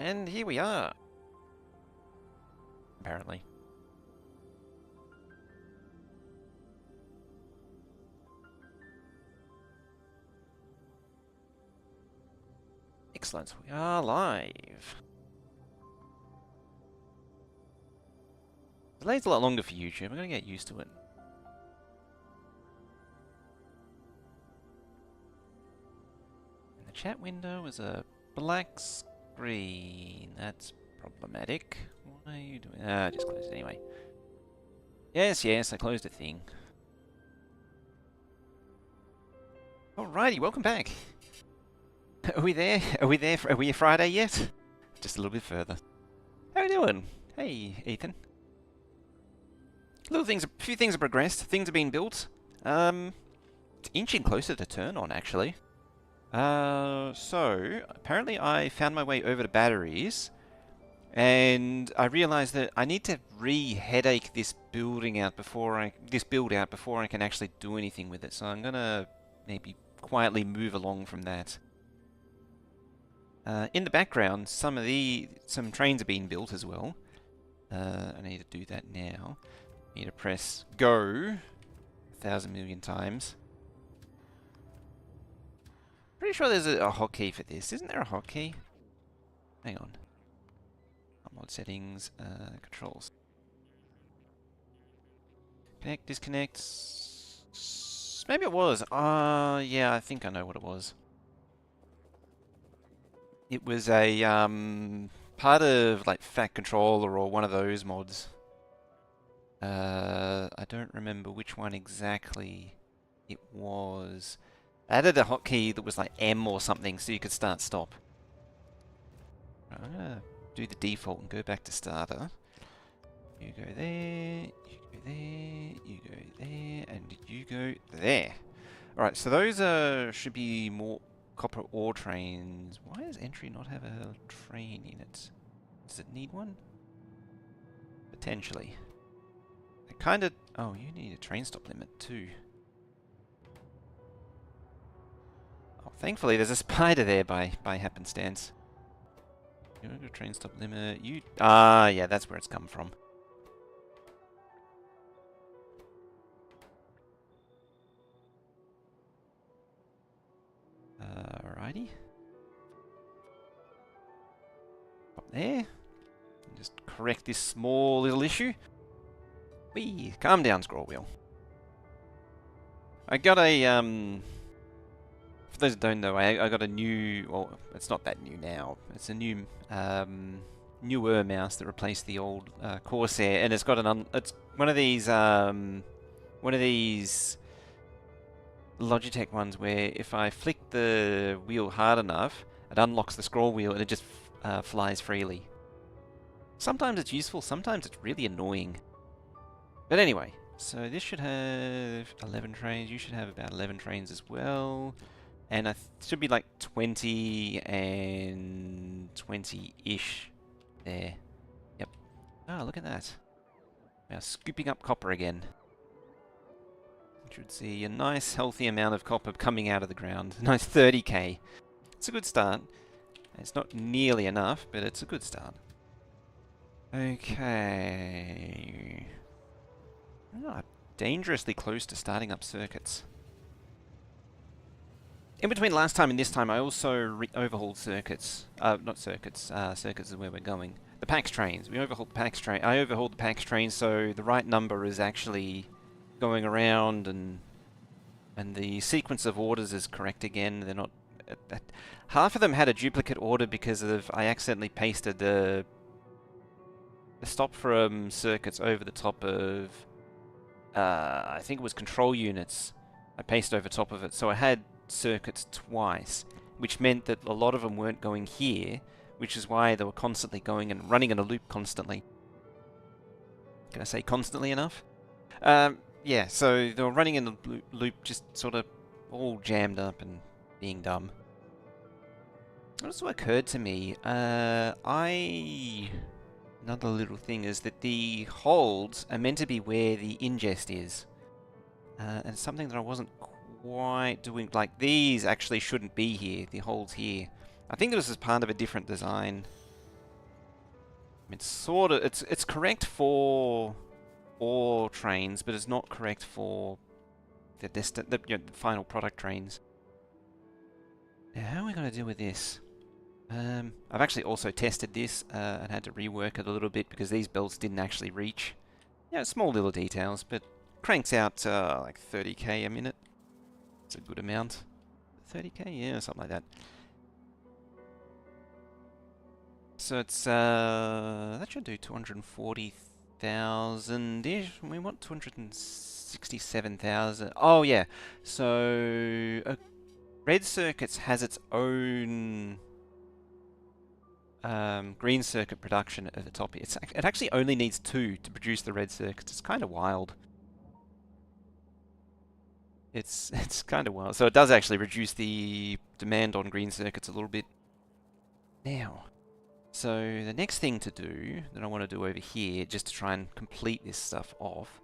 And here we are. Apparently. Excellent. We are live. The delay's a lot longer for YouTube. I'm going to get used to it. And the chat window is a black screen. That's problematic. What are you doing? Ah, just close it anyway. Yes, I closed the thing. Alrighty, welcome back. Are we there? Are we Friday yet? Just a little bit further. How are you doing? Hey, Ethan. A few things have progressed. Things are being built. It's inching closer to turn on, actually. So apparently I found my way over to batteries, and I realized that I need to re-headache this build out before I can actually do anything with it. So I'm gonna maybe quietly move along from that. In the background, some trains are being built as well. I need to do that now. I need to press go 1,000 million times. Pretty sure there's a hotkey for this. Isn't there a hotkey? Hang on. Mod settings, controls. Connect, disconnect. Maybe it was. Yeah, I think I know what it was. It was a part of like Fat Controller or one of those mods. I don't remember which one exactly it was. I added a hotkey that was like M or something so you could start stop. Right, I'm gonna do the default and go back to starter. You go there, you go there, you go there, and you go there. Alright, so those should be more copper ore trains. Why does entry not have a train in it? Does it need one? Potentially. It kind of... Oh, you need a train stop limit too. Oh, thankfully there's a spider there by happenstance. You want a train stop limit? You... yeah, that's where it's come from. Alrighty. Up there. Just correct this small little issue. Whee! Calm down, scroll wheel. I got a, for those that don't know, I got a new, well, it's not that new now. It's a new, newer mouse that replaced the old Corsair, and it's got it's one of these Logitech ones where if I flick the wheel hard enough, it unlocks the scroll wheel and it just flies freely. Sometimes it's useful, sometimes it's really annoying. But anyway, so this should have 11 trains. You should have about 11 trains as well. And it should be like 20 and 20-ish there. Yep. Oh, look at that. We are scooping up copper again. You should see a nice healthy amount of copper coming out of the ground. A nice 30k. It's a good start. It's not nearly enough, but it's a good start. Okay. Oh, dangerously close to starting up circuits. In between last time and this time, I also overhauled circuits. Not circuits. Circuits is where we're going. The PAX trains. We overhauled the PAX train. I overhauled the PAX trains, so the right number is actually going around, and the sequence of orders is correct again. They're not. Half of them had a duplicate order because of I accidentally pasted the stop from circuits over the top of. I think it was control units. I pasted over top of it, so I had circuits twice, which meant that a lot of them weren't going here, which is why they were constantly going and running in a loop constantly. Can I say constantly enough? Yeah, so they were running in a loop, just sort of all jammed up and being dumb. It also occurred to me, another little thing is that the holds are meant to be where the ingest is. And something that I wasn't quite doing, like these actually shouldn't be here, the holds here. I think this is part of a different design. It's sort of it's correct for all trains, but it's not correct for the final product trains. Now, how are we going to deal with this? I've actually also tested this and had to rework it a little bit because these belts didn't actually reach. Yeah, small little details, but cranks out like 30k a minute. It's a good amount. 30k, yeah, something like that. So it's that should do 240,000-ish. We want 267,000. Oh yeah. So Red Circuits has its own green circuit production at the top. It actually only needs 2 to produce the red circuits. It's kind of wild. It's kind of wild. So it does actually reduce the demand on green circuits a little bit. Now, so the next thing to do that I want to do over here, just to try and complete this stuff off,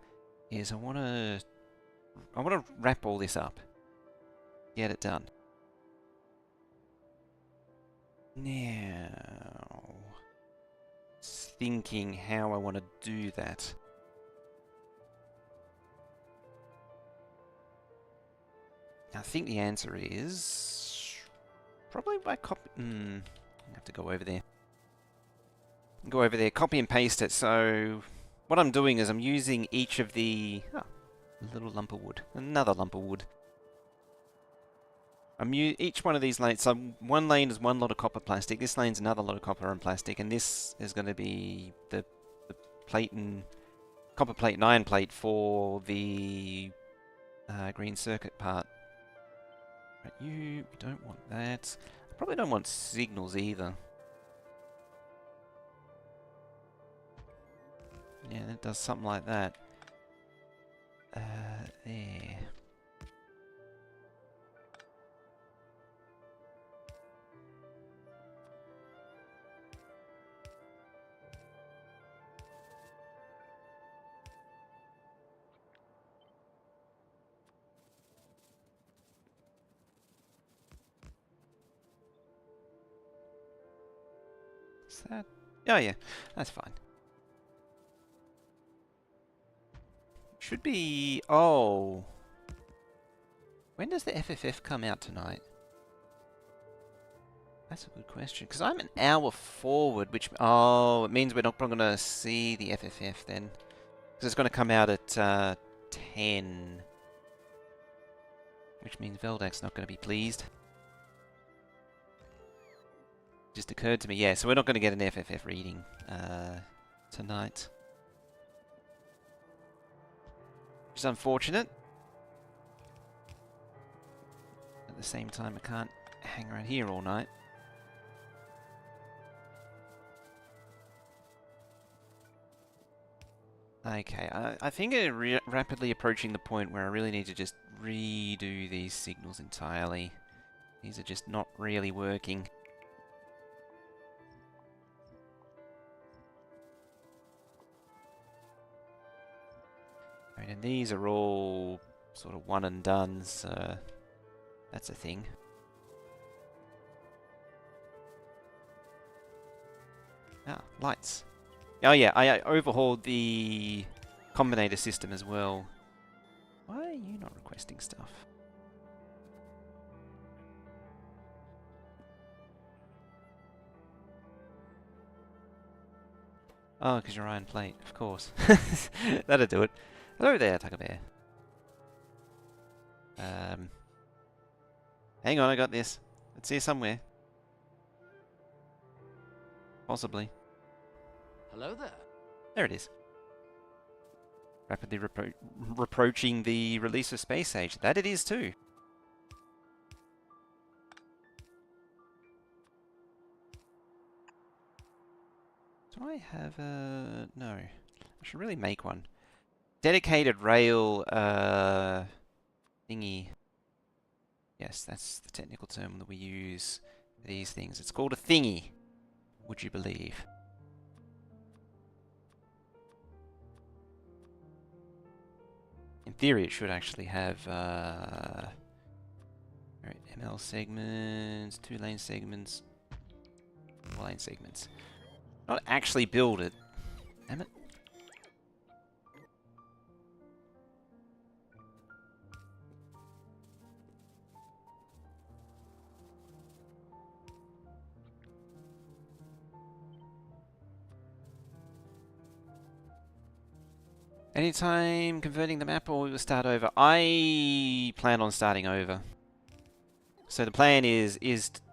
is I want to wrap all this up, get it done. Now, thinking how I want to do that. I think the answer is probably by copy. I have to go over there. Copy and paste it. So what I'm doing is I'm using each of the a little lump of wood, another lump of wood. Each one of these lanes. So one lane is one lot of copper plastic. This lane's another lot of copper and plastic, and this is going to be the plate and copper plate and iron plate for the green circuit part. But we don't want that. I probably don't want signals either. Yeah, that does something like that. There. Is that? Oh yeah, that's fine. Should be... Oh. When does the FFF come out tonight? That's a good question. Because I'm an hour forward, which... Oh, it means we're not going to see the FFF then. Because it's going to come out at 10. Which means Veldak's not going to be pleased. Just occurred to me. Yeah, so we're not going to get an FFF reading tonight. Which is unfortunate. At the same time, I can't hang around here all night. Okay, I think I'm rapidly approaching the point where I really need to just redo these signals entirely. These are just not really working. Right, and these are all sort of one and done, so that's a thing. Ah, lights. Oh yeah, I overhauled the combinator system as well. Why are you not requesting stuff? Oh, because you're iron plate, of course. That'll do it. Hello there, Tucker Bear. Hang on, I got this. It's here somewhere. Possibly. Hello there. There it is. Rapidly approaching the release of Space Age. That it is too. Do I have a... No. I should really make one. Dedicated rail thingy. Yes, that's the technical term that we use for these things. It's called a thingy, would you believe? In theory, it should actually have ML segments, 2-lane segments, 4-lane segments. Not actually build it. Damn it. Anytime converting the map, or we will start over? I plan on starting over. So the plan is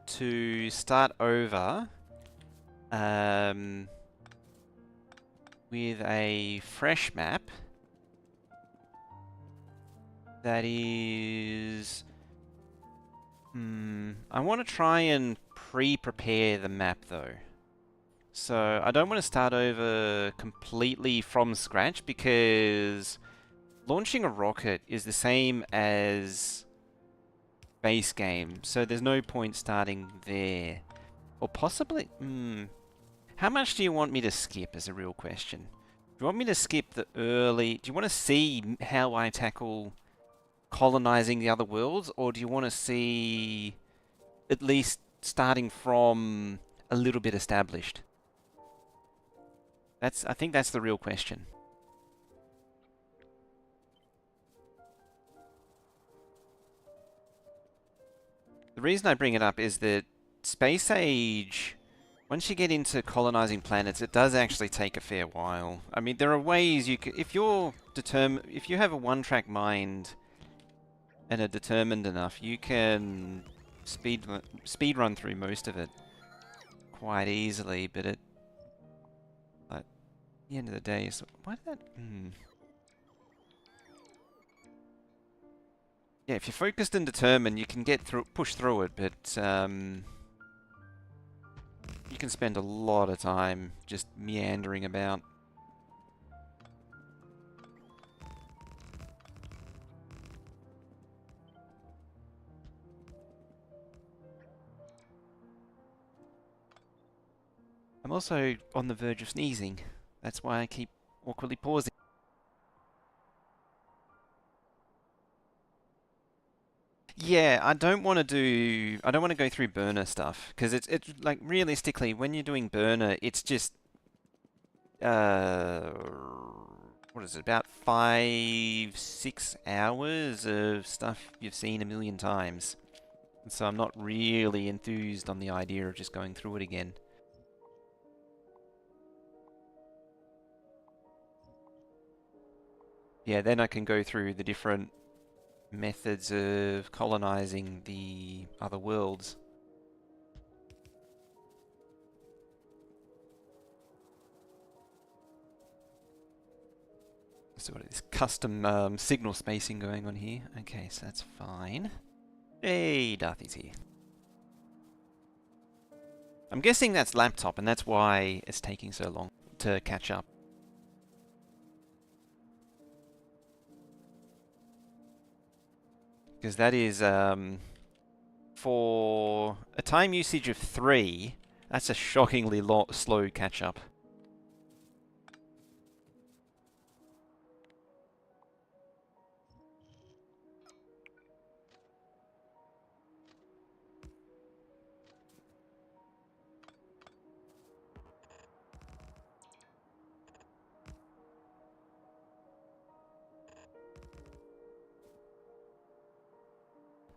to start over with a fresh map that is... I want to try and pre-prepare the map though. So I don't want to start over completely from scratch because launching a rocket is the same as base game, so there's no point starting there. Or possibly... How much do you want me to skip is a real question. Do you want me to skip the early... Do you want to see how I tackle colonizing the other worlds? Or do you want to see at least starting from a little bit established? I think that's the real question. The reason I bring it up is that Space Age, once you get into colonizing planets, it does actually take a fair while. I mean, there are ways you could, if you have a one-track mind and are determined enough, you can speed run through most of it quite easily. But at the end of the day, so why did that? Yeah, if you're focused and determined, you can push through it, but you can spend a lot of time just meandering about. I'm also on the verge of sneezing. That's why I keep awkwardly pausing. Yeah, I don't want to go through burner stuff because it's like realistically when you're doing burner, it's just what is it, about 5-6 hours of stuff you've seen a million times. And so I'm not really enthused on the idea of just going through it again. Yeah, then I can go through the different methods of colonizing the other worlds. So what is custom signal spacing going on here? Okay, so that's fine. Hey, Darthy's here. I'm guessing that's laptop, and that's why it's taking so long to catch up. Because that is, for a time usage of 3, that's a shockingly slow catch-up.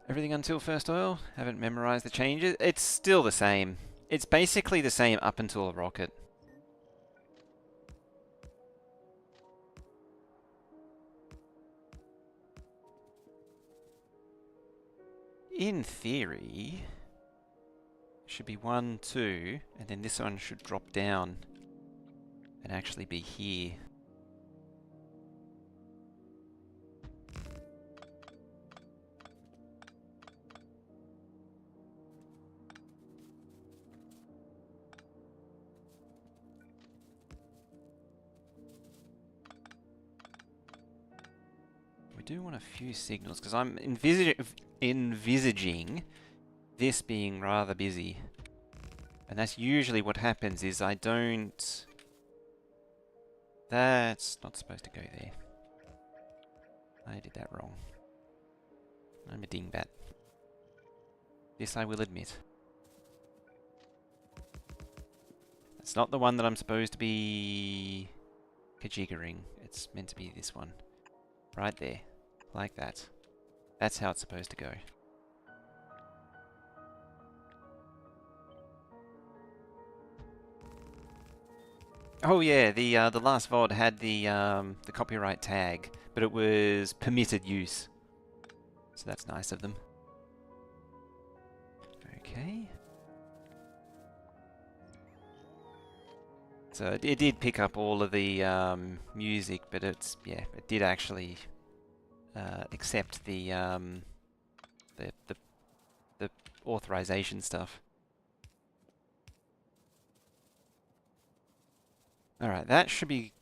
Everything until first oil? Haven't memorized the changes. It's still the same. It's basically the same up until a rocket. In theory, should be 1, 2, and then this one should drop down and actually be here. We do want a few signals, because I'm envisaging this being rather busy. And that's usually what happens, is I don't... That's not supposed to go there. I did that wrong. I'm a dingbat. This I will admit. It's not the one that I'm supposed to be kajiggering. It's meant to be this one. Right there. Like that. That's how it's supposed to go. Oh yeah, the last VOD had the copyright tag, but it was permitted use. So that's nice of them. Okay. So it did pick up all of the music, but it did actually accept the authorization stuff. All right, that should be.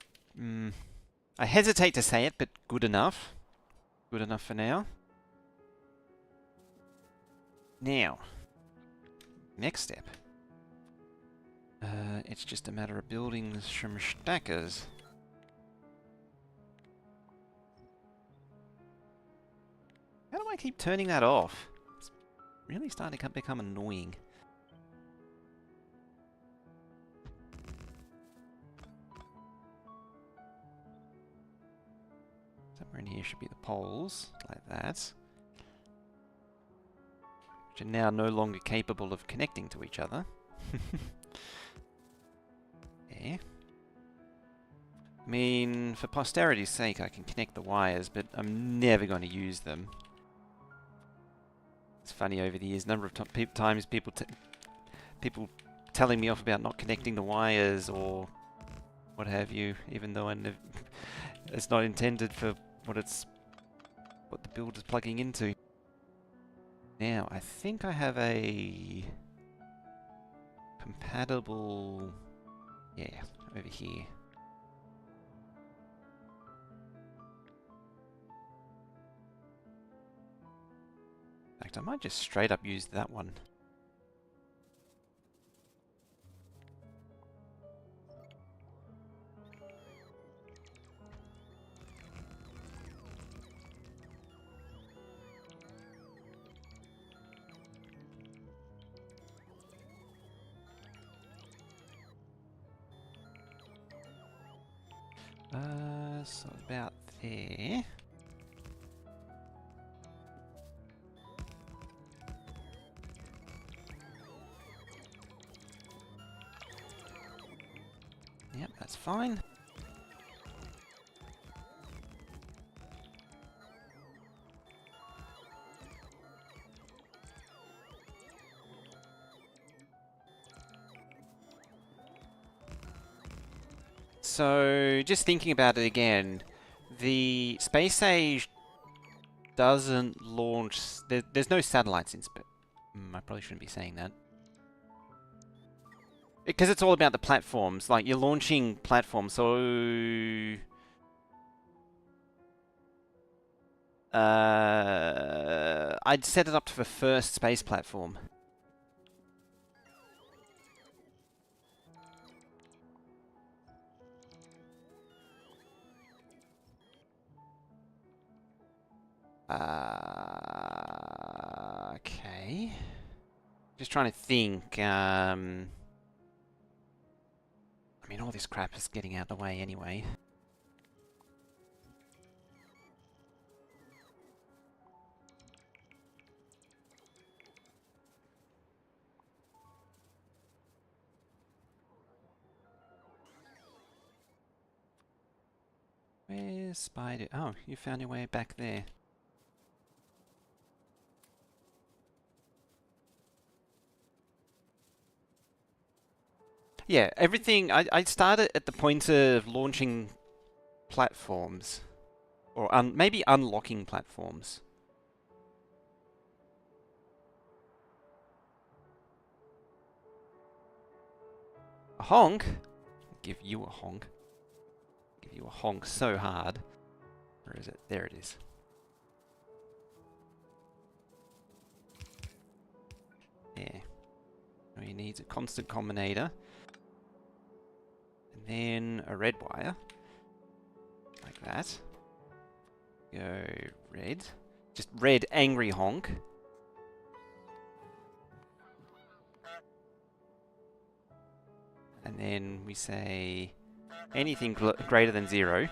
I hesitate to say it, but good enough. Good enough for now. Now, next step. It's just a matter of building some stackers. How do I keep turning that off? It's really starting to become annoying. Somewhere in here should be the poles, like that. Which are now no longer capable of connecting to each other. There. I mean, for posterity's sake, I can connect the wires, but I'm never going to use them. It's funny over the years, number of times people telling me off about not connecting the wires or what have you, even though it's not intended for what the build is plugging into. Now, I think I have a compatible, yeah, over here. In fact, I might just straight up use that one. So about there. Yep, that's fine. So, just thinking about it again, the Space Age doesn't launch... There's no satellites in space. I probably shouldn't be saying that. Because it's all about the platforms. Like, you're launching platforms, so... I'd set it up to the first space platform. Okay. Just trying to think. I mean, all this crap is getting out of the way anyway. Where's Spider? Oh, you found your way back there. Yeah, everything... I started at the point of launching platforms. Or maybe unlocking platforms. A honk? Give you a honk. Give you a honk so hard. Where is it? There it is. Yeah. All you need is a constant combinator. And then a red wire. Like that. Go red. Just red angry honk. And then we say anything greater than 0.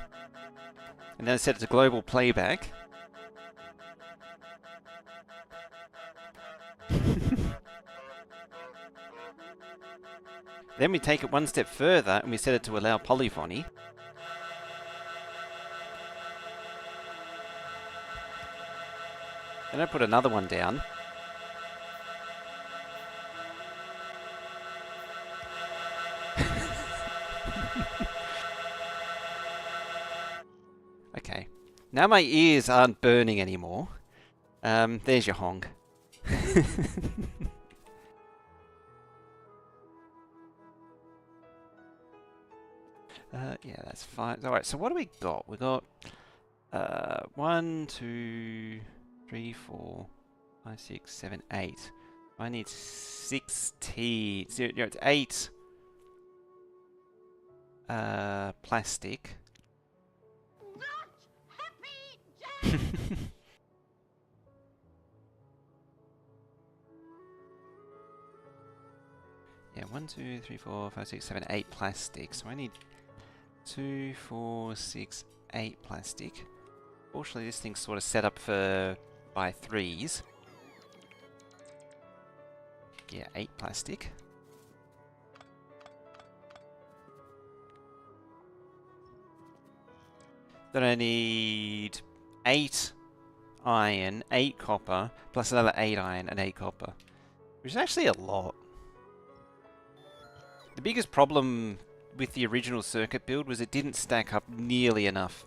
And then I set it to global playback. Then we take it one step further and we set it to allow polyphony. Then I put another one down. Okay. Now my ears aren't burning anymore. There's your honk. Yeah, that's fine. Alright, so what do we got? We got 1, 2, 3, 4, 5, 6, 7, 8. I need 16. So, you know, it's 8 plastic. Not happy, Yeah, 1, 2, 3, 4, 5, 6, 7, 8 plastic. So I need 2, 4, 6, 8 plastic. Fortunately, this thing's sort of set up for by 3s. Yeah, 8 plastic. Then I need 8 iron, 8 copper, plus another 8 iron and 8 copper. Which is actually a lot. The biggest problem with the original circuit build was it didn't stack up nearly enough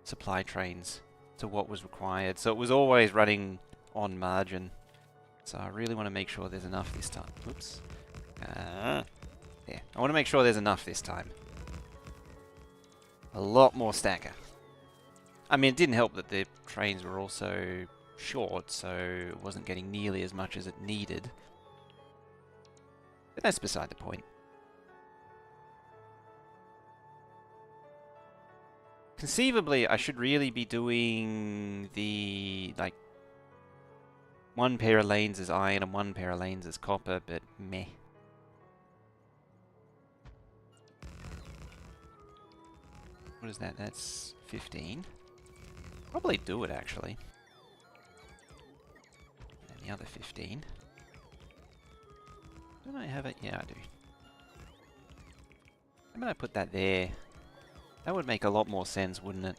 supply trains to what was required. So it was always running on margin. So I really want to make sure there's enough this time. Oops. Yeah, I want to make sure there's enough this time. A lot more stacker. I mean, it didn't help that the trains were also short, so it wasn't getting nearly as much as it needed. But that's beside the point. Conceivably, I should really be doing the, like, 1 pair of lanes as iron and 1 pair of lanes as copper, but meh. What is that? That's 15. Probably do it, actually. And the other 15. Don't I have it? Yeah, I do. How about I put that there? That would make a lot more sense, wouldn't it?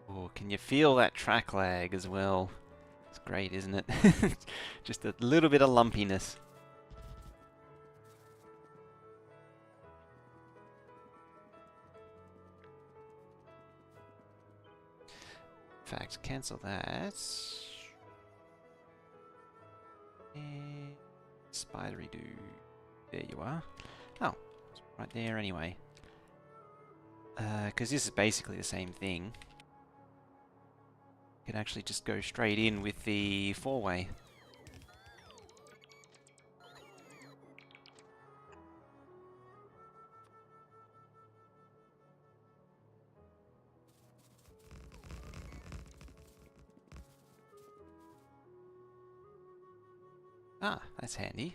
Oh, can you feel that track lag as well? It's great, isn't it? Just a little bit of lumpiness. In fact, cancel that. And spidery do. There you are. Oh, it's right there anyway. Because this is basically the same thing. You can actually just go straight in with the 4-way. Ah, that's handy.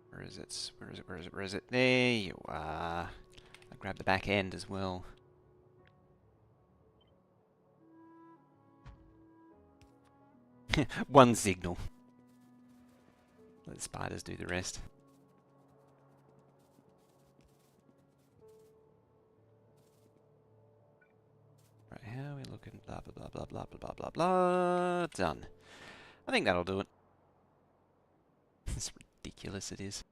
Where is it? Where is it? Where is it? Where is it? There you are. I'll grab the back end as well. One signal. Let the spiders do the rest. Right, how are we looking? Blah, blah, blah, blah, blah, blah, blah, blah. Done. I think that'll do it. It's ridiculous, it is.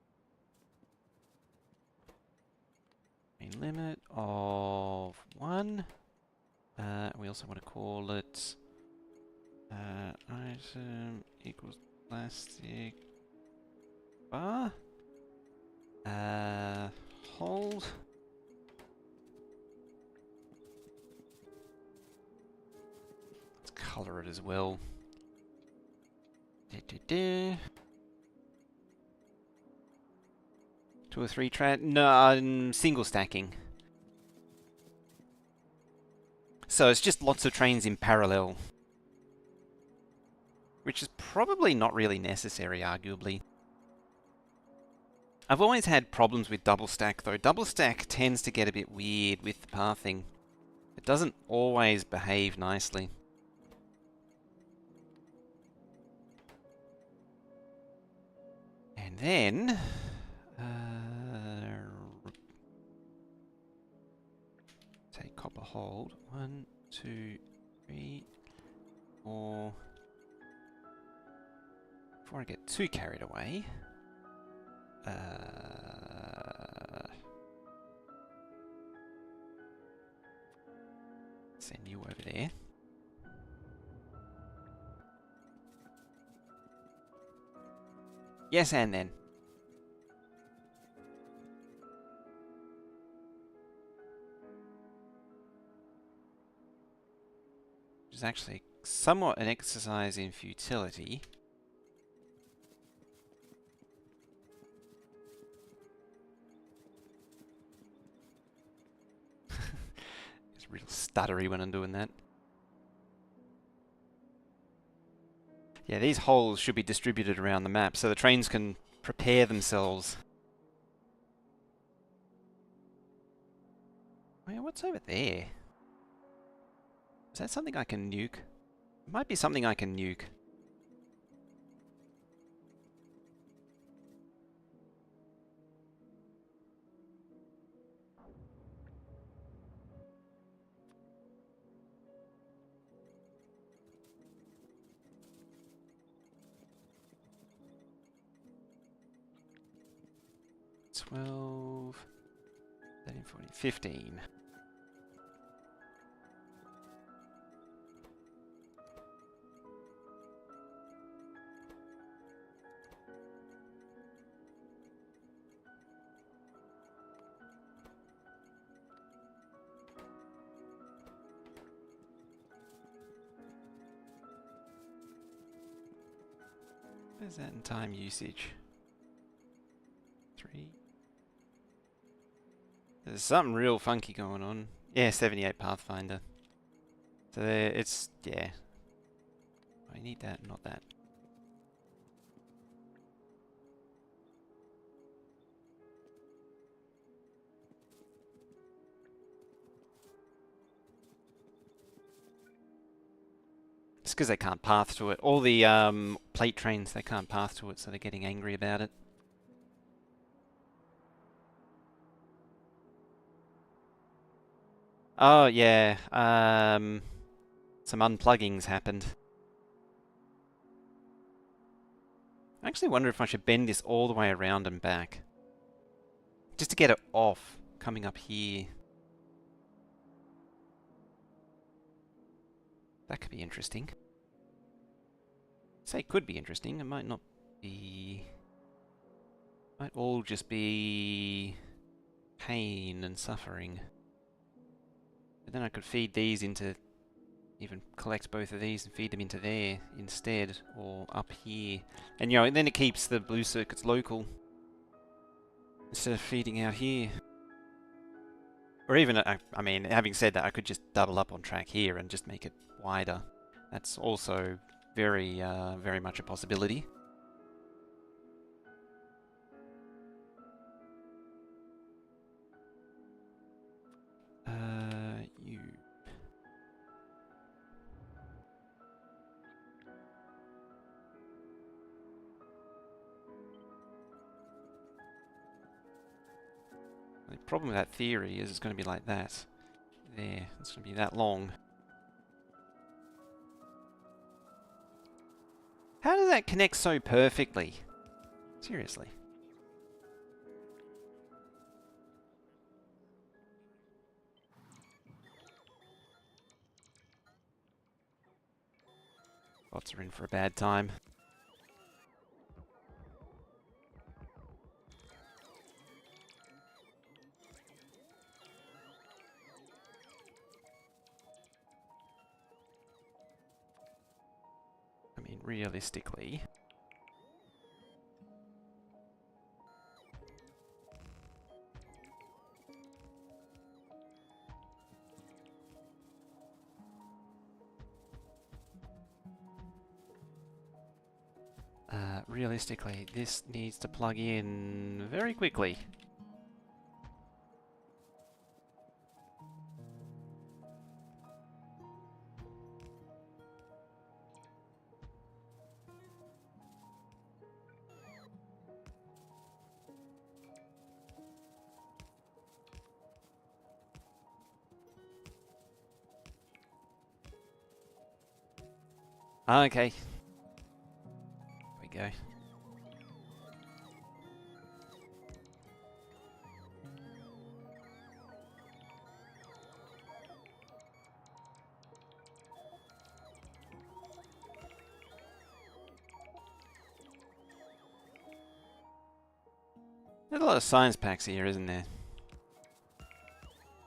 Main limit of 1. We also want to call it item equals plastic bar. Hold. Let's color it as well. 2 or 3 no, single stacking. So it's just lots of trains in parallel, which is probably not really necessary, arguably. I've always had problems with double stack, though. Double stack tends to get a bit weird with the pathing. It doesn't always behave nicely. And then... take copper hold. 1, 2, 3, 4... Before I get too carried away... send you over there. Yes, and then. Which is actually somewhat an exercise in futility. It's real stuttery when I'm doing that. Yeah, these holes should be distributed around the map so the trains can prepare themselves. Oh yeah, what's over there? Is that something I can nuke? It might be something I can nuke. $12, 13, 14, 15. Where's that in time usage? 3. There's something real funky going on. Yeah, 78 Pathfinder. So there, it's, yeah. I need that, not that. It's because they can't path to it. All the plate trains, they can't path to it, so they're getting angry about it. Oh, yeah. Some unpluggings happened. I actually wonder if I should bend this all the way around and back. Just to get it off, coming up here. That could be interesting. Say it could be interesting, it might not be... Might all just be... pain and suffering. But then I could feed these into... even collect both of these and feed them into there instead, or up here. And, you know, then it keeps the blue circuits local, instead of feeding out here. Or even, I mean, having said that, I could just double up on track here and just make it wider. That's also very, very much a possibility. You... The problem with that theory is it's going to be like that. There, it's going to be that long. How does that connect so perfectly? Seriously. Bots are in for a bad time. I mean, realistically... Realistically, this needs to plug in very quickly. Okay. Here we go. There's a lot of science packs here, isn't there?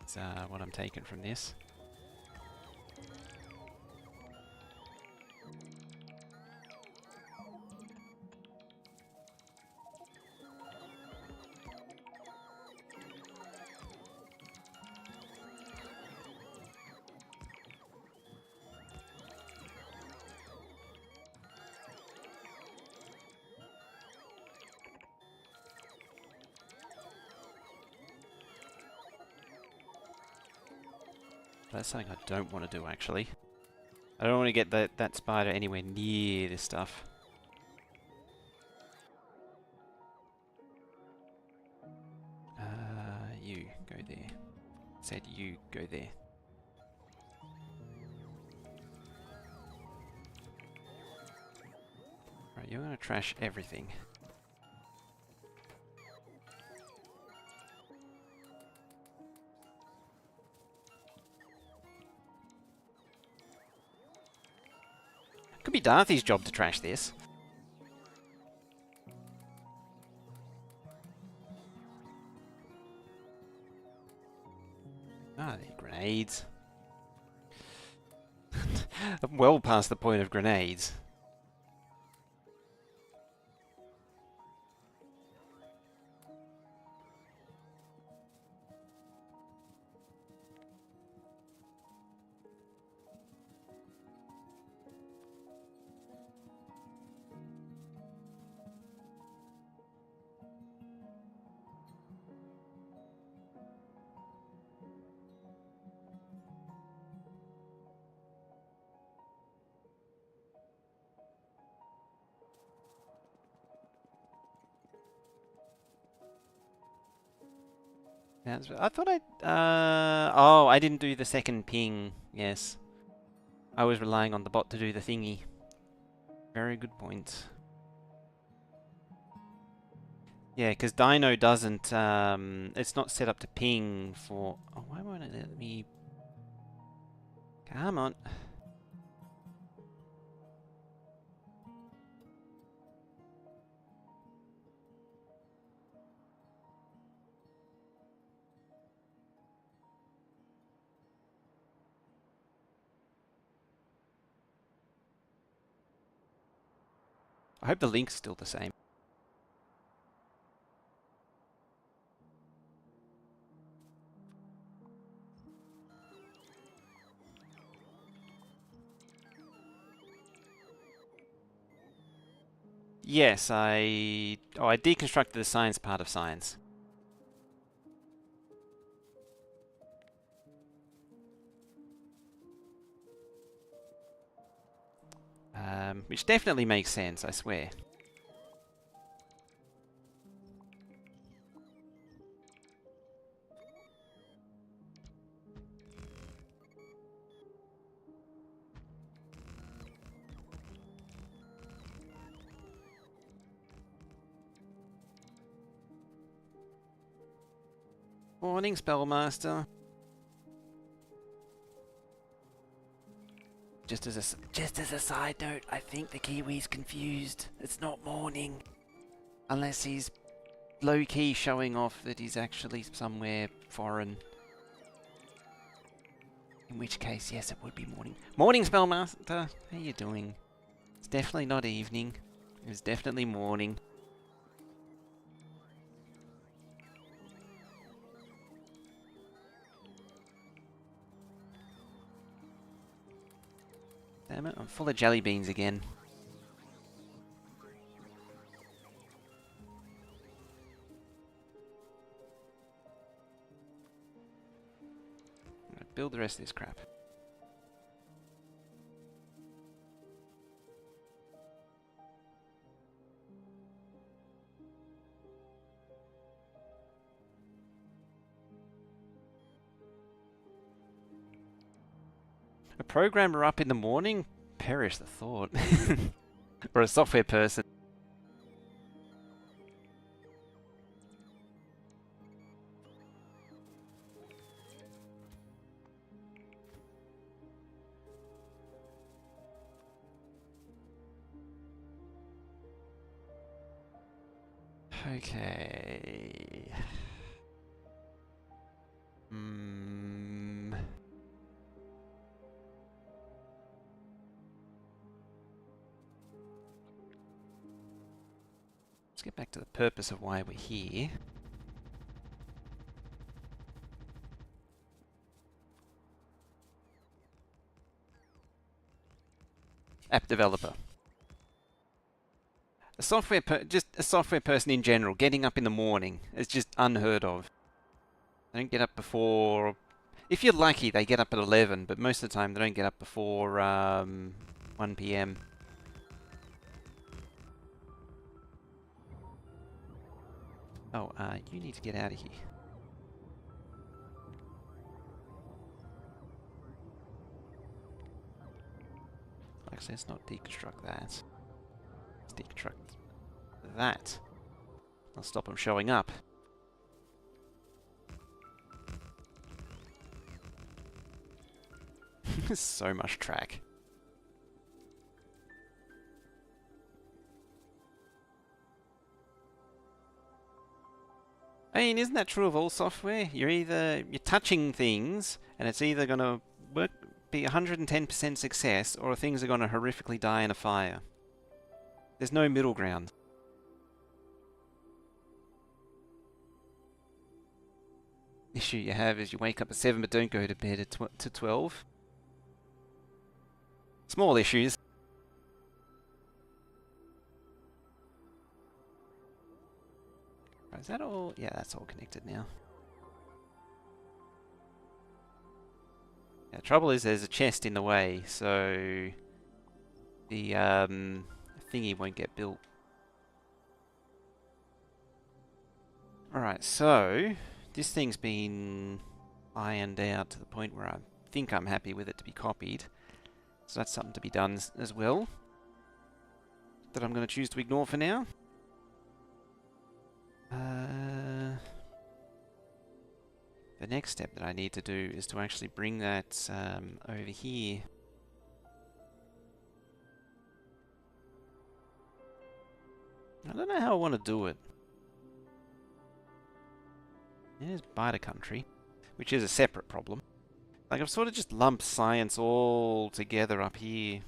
That's what I'm taking from this. That's something I don't want to do, actually. I don't want to get that spider anywhere near this stuff. You go there. Said you go there. Right, you're going to trash everything. Could be Darthy's job to trash this. Ah, they're grenades. I'm well past the point of grenades. I thought oh, I didn't do the second ping. Yes. I was relying on the bot to do the thingy. Very good point. Yeah, because Dino doesn't, it's not set up to ping for... Oh, why won't it let me... Come on. I hope the link's still the same. Yes, I deconstructed the science part of science. Which definitely makes sense, I swear. Morning, Spellmaster. Just as a side note, I think the Kiwi's confused. It's not morning. Unless he's low-key showing off that he's actually somewhere foreign. In which case, yes, it would be morning. Morning, Spellmaster! How you doing? It's definitely not evening. It's definitely morning. Damn it, I'm full of jelly beans again. build the rest of this crap. A programmer up in the morning? Perish the thought. Or a software person. Okay. Let's get back to the purpose of why we're here. App developer. Just a software person in general, getting up in the morning is just unheard of. They don't get up before... If you're lucky, they get up at 11, but most of the time they don't get up before 1 PM. Oh, you need to get out of here. Actually, let's not deconstruct that. Let's deconstruct that. I'll stop them showing up. So much track. I mean, isn't that true of all software? You're touching things, and it's either going to be 110% success, or things are going to horrifically die in a fire. There's no middle ground. Issue you have is you wake up at 7 but don't go to bed at 12. Small issues. Right, is that all? Yeah, that's all connected now. Yeah, the trouble is there's a chest in the way, so the thingy won't get built. Alright, so this thing's been ironed out to the point where I think I'm happy with it to be copied. So that's something to be done as well, that I'm going to choose to ignore for now. The next step that I need to do is to actually bring that over here. I don't know how I want to do it. There's Biter Country, which is a separate problem. Like, I've sort of just lumped science all together up here.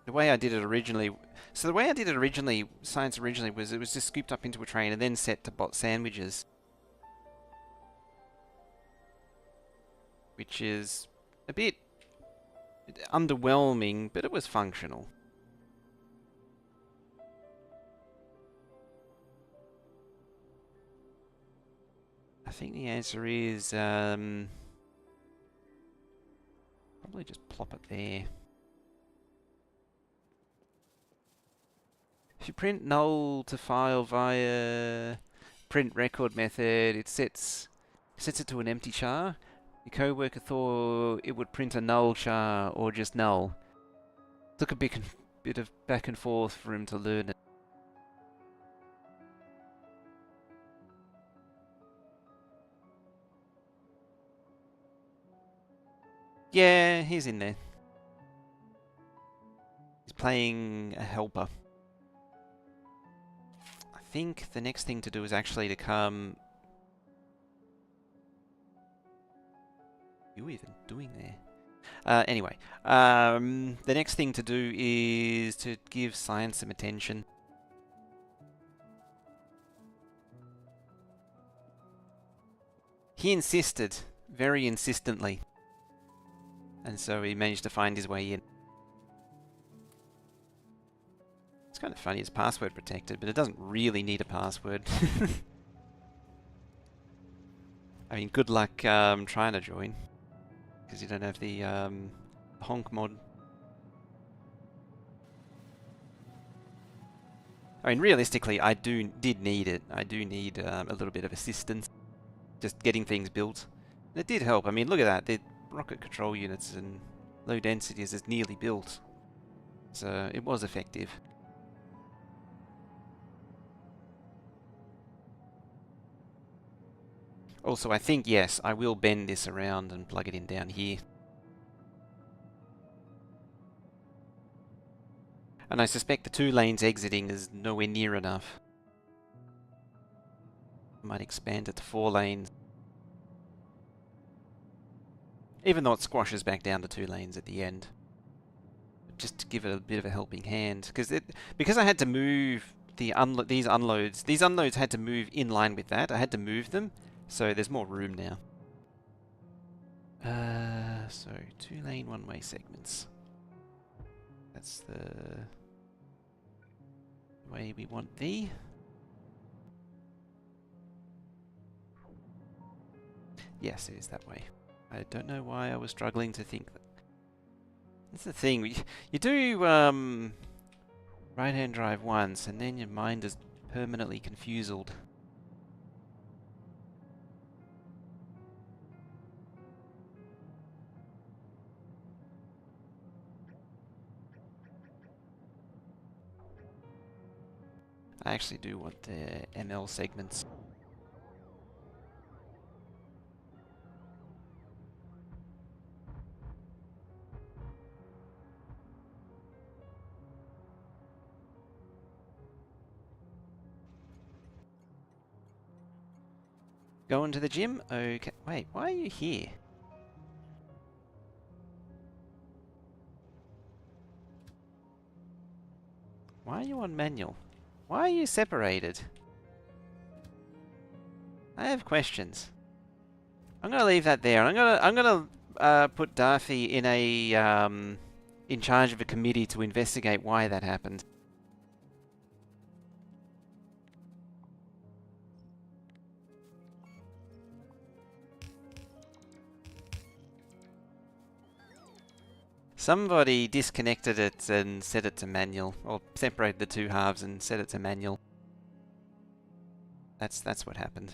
The way I did it originally... So the way I did it originally, science originally, was it was just scooped up into a train and then set to bot sandwiches. Which is a bit underwhelming, but it was functional. I think the answer is probably just plop it there. If you print null to file via print record method, it sets it to an empty char. Your coworker thought it would print a null char or just null. Took a bit of back and forth for him to learn it. Yeah, he's in there. He's playing a helper. I think the next thing to do is actually to come... What are you even doing there? Anyway, the next thing to do is to give science some attention. He insisted, very insistently. And so he managed to find his way in. It's kind of funny, it's password protected, but it doesn't really need a password. I mean, good luck trying to join, because you don't have the honk mod. I mean, realistically, I did need it. I do need a little bit of assistance, just getting things built. And it did help. I mean, look at that. The rocket control units and low densities is nearly built. So it was effective. Also, I think, yes, I will bend this around and plug it in down here. And I suspect the 2 lanes exiting is nowhere near enough. I might expand it to 4 lanes. Even though it squashes back down to 2 lanes at the end. Just to give it a bit of a helping hand. Because I had to move these unloads. These unloads had to move in line with that. I had to move them. So there's more room now. So 2 lane 1-way segments. That's the way we want thee. Yes, it is that way. I don't know why I was struggling to think that. That's the thing. You do right-hand drive once, and then your mind is permanently confused. I actually do want the ML segments. Going to the gym? Okay. Wait, why are you here? Why are you on manual? Why are you separated? I have questions. I'm gonna leave that there. I'm gonna put Darthy in a in charge of a committee to investigate why that happened. Somebody disconnected it and set it to manual, or separated the 2 halves and set it to manual. That's what happened.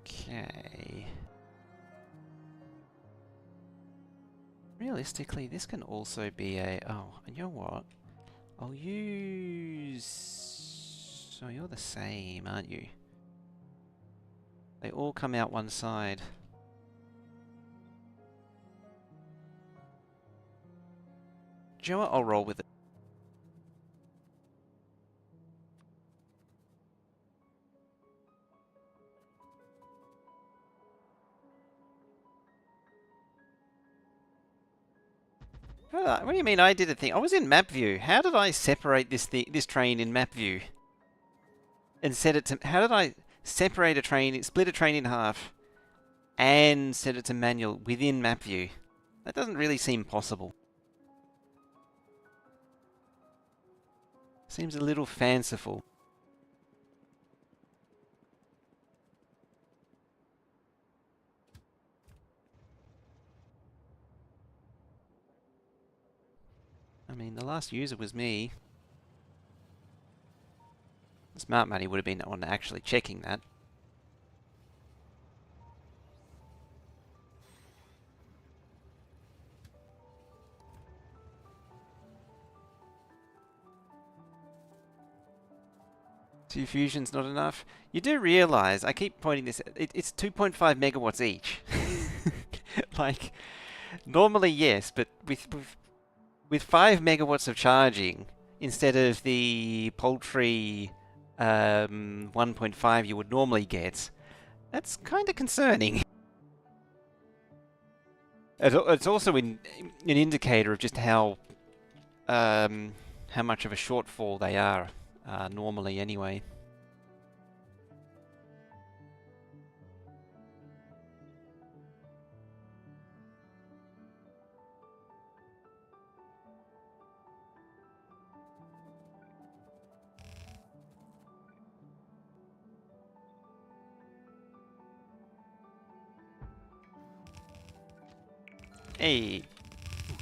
Okay. Realistically, this can also be a... Oh, and you know what? I'll use... So you're the same, aren't you? They all come out one side. Do you know what? I'll roll with it. What do you mean I did a thing? I was in map view. How did I separate this train in map view? And set it to... How did I separate a train, split a train in half, and set it to manual within map view? That doesn't really seem possible. Seems a little fanciful. I mean, the last user was me. Smart money would have been on actually checking that. Two fusions not enough. You do realise, I keep pointing this, it's 2.5 megawatts each. Like, normally yes, but with 5 megawatts of charging, instead of the paltry 1.5 you would normally get, that's kind of concerning. It's also an indicator of just how much of a shortfall they are normally anyway. Hey!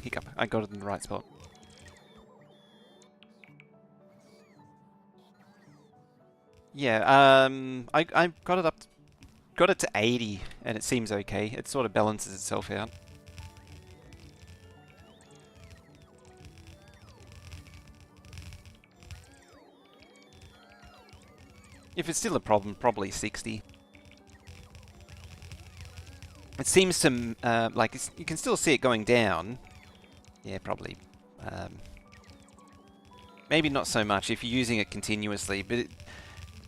Hiccup. I got it in the right spot. Yeah, I got it to 80, and it seems okay. It sort of balances itself out. If it's still a problem, probably 60. It seems to, like, you can still see it going down. Yeah, probably. Maybe not so much if you're using it continuously, but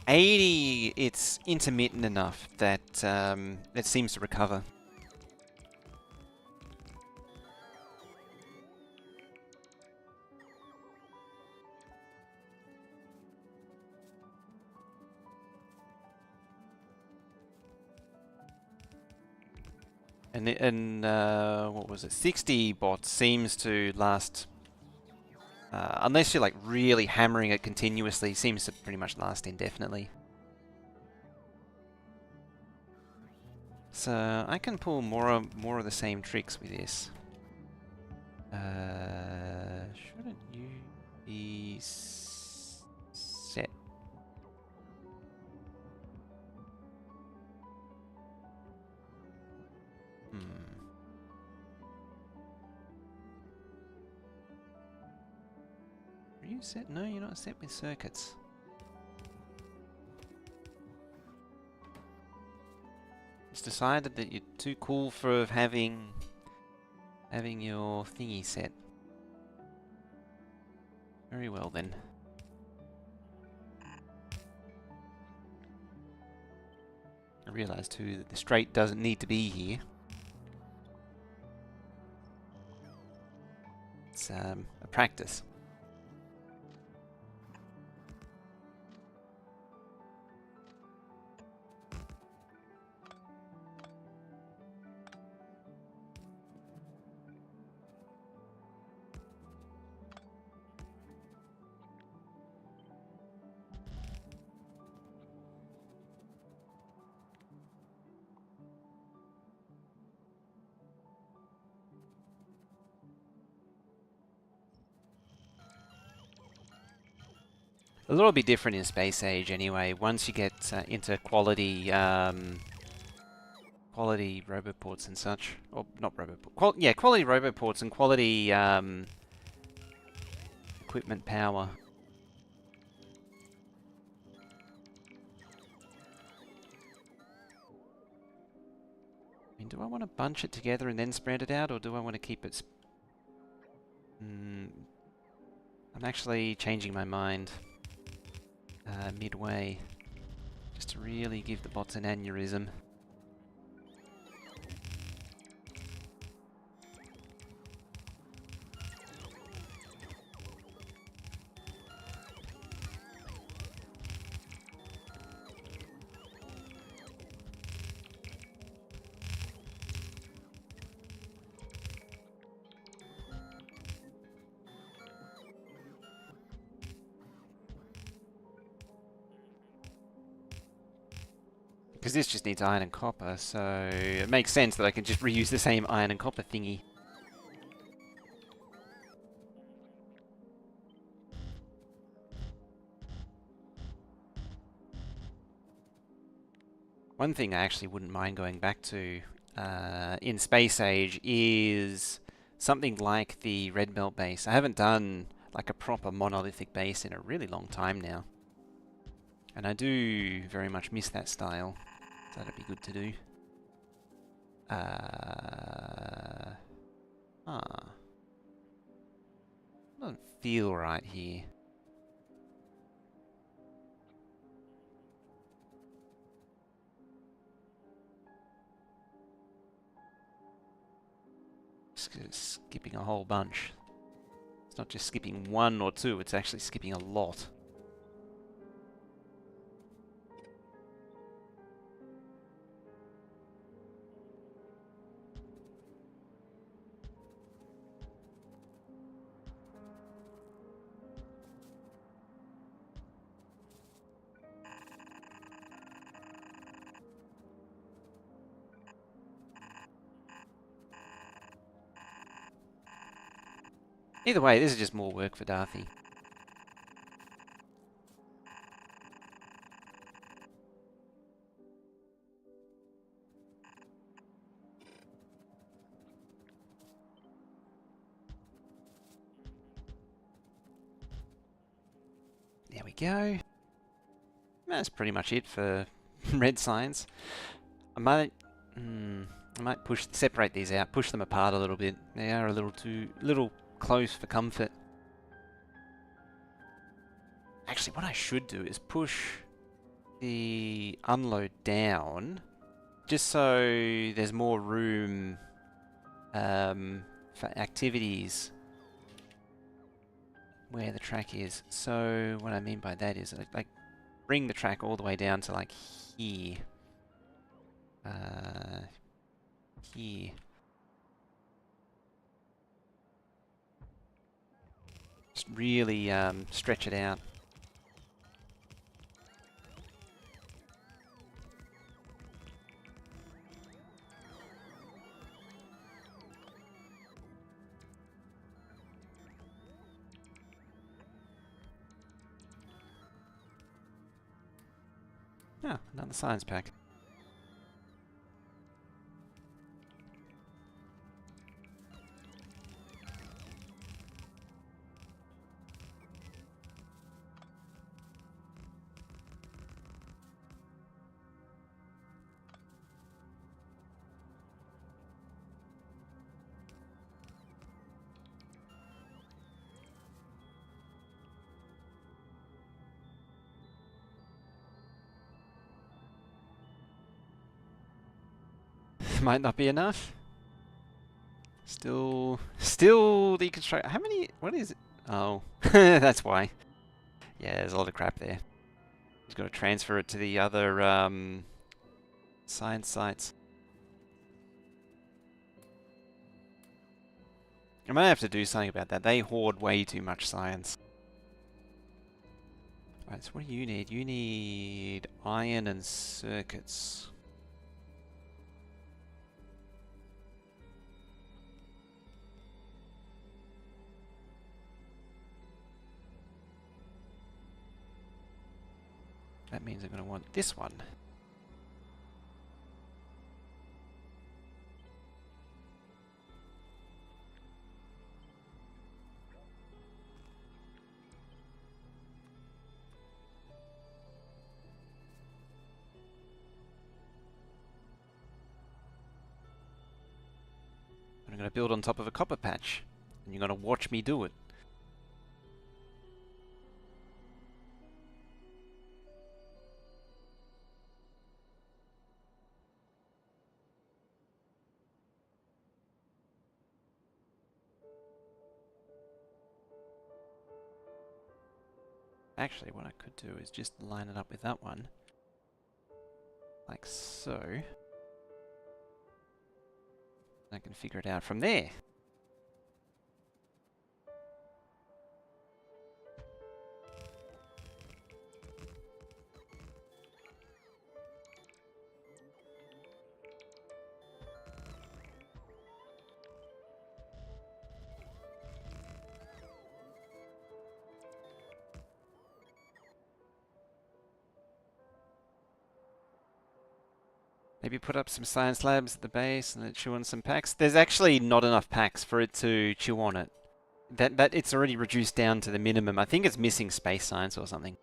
80, it's intermittent enough that it seems to recover. And what was it? 60 bots seems to last, unless you're like really hammering it continuously, seems to pretty much last indefinitely. So I can pull more of the same tricks with this. Shouldn't you be set? Are you set? No, you're not set with circuits. It's decided that you're too cool for having your thingy set. Very well then. I realise too that the straight doesn't need to be here. It's a practice. A little bit different in Space Age anyway. Once you get into quality quality roboports and such, or not roboport, yeah, quality roboports and quality equipment power. I mean, do I want to bunch it together and then spread it out, or do I want to keep it? I'm actually changing my mind midway, just to really give the bots an aneurysm. Because this just needs iron and copper, so it makes sense that I can just reuse the same iron and copper thingy. One thing I actually wouldn't mind going back to in Space Age is something like the red belt base. I haven't done like a proper monolithic base in a really long time now. And I do very much miss that style. So that'd be good to do. Doesn't feel right here. skipping a whole bunch. It's not just skipping one or two, it's actually skipping a lot. Either way, this is just more work for Darthy. There we go. That's pretty much it for red signs. I might separate these out, push them apart a little bit. They are a little close for comfort. Actually, what I should do is push the unload down, just so there's more room for activities where the track is. So what I mean by that is like bring the track all the way down to like here. Here. Just really stretch it out. Oh, another science pack. Might not be enough. Still deconstruct. How many? What is it? Oh, that's why. Yeah, there's a lot of crap there. He's got to transfer it to the other science sites. I might have to do something about that. They hoard way too much science. Right, so what do you need? You need iron and circuits. That means I'm going to want this one. And I'm going to build on top of a copper patch. And you're going to watch me do it. Actually, what I could do is just line it up with that one. Like so. I can figure it out from there. Maybe put up some science labs at the base and then chew on some packs. There's actually not enough packs for it to chew on it. That it's already reduced down to the minimum. I think it's missing space science or something.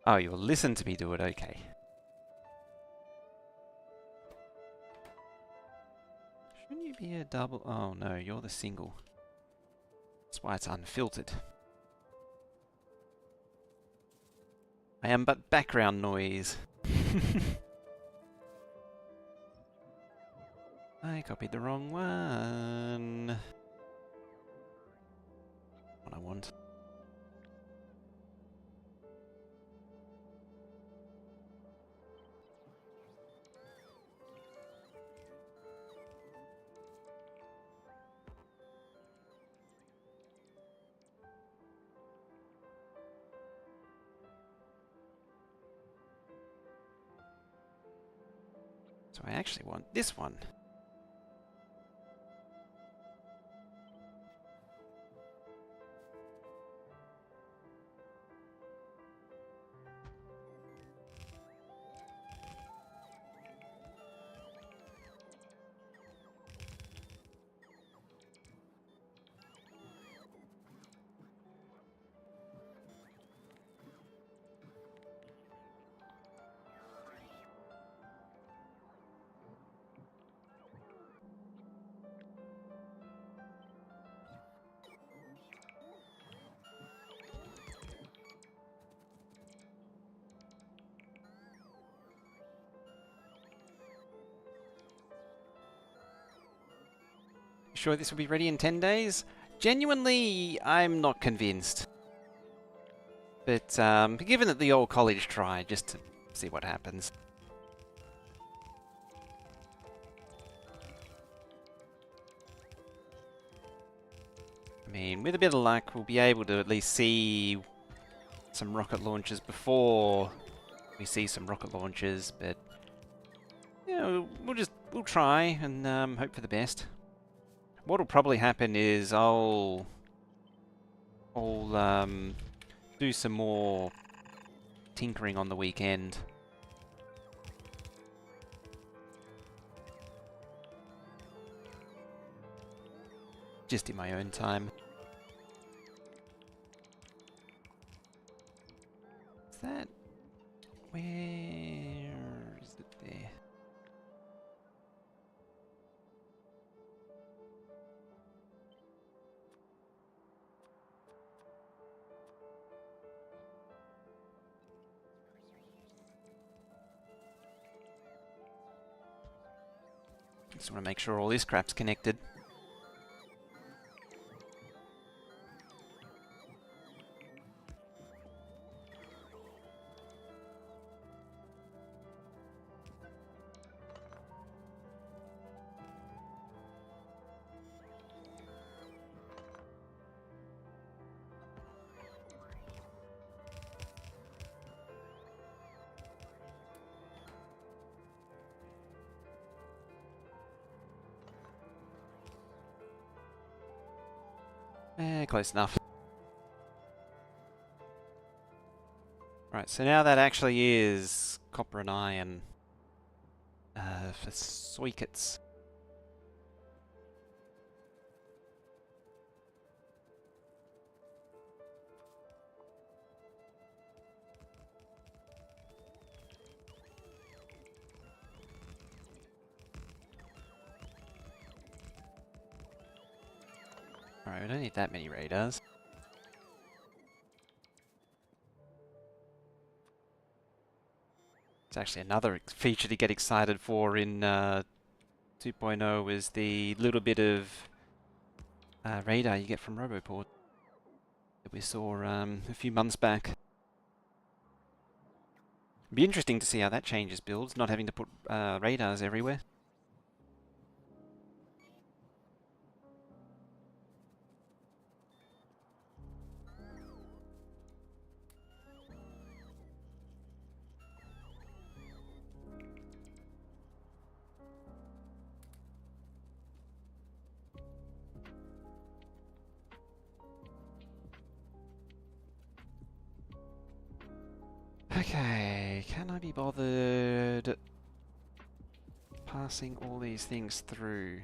Oh, you'll listen to me do it, okay. Shouldn't you be a double? Oh no, you're the single. That's why it's unfiltered. I am but background noise. I copied the wrong one. What I want. So I actually want this one. Sure this will be ready in 10 days? Genuinely, I'm not convinced. But given that the old college tried, just to see what happens. I mean, with a bit of luck, we'll be able to at least see some rocket launches before we see some rocket launches, but you know, we'll try and hope for the best. What'll probably happen is I'll do some more tinkering on the weekend. Just in my own time. Is that... where is it there? Just want to make sure all this crap's connected. Close enough. Right, so now that actually is copper and iron for circuits. Alright, we don't need that many radars. It's actually another feature to get excited for in 2.0 is the little bit of radar you get from Roboport that we saw a few months back. It'd be interesting to see how that changes builds, not having to put radars everywhere. Okay, can I be bothered passing all these things through?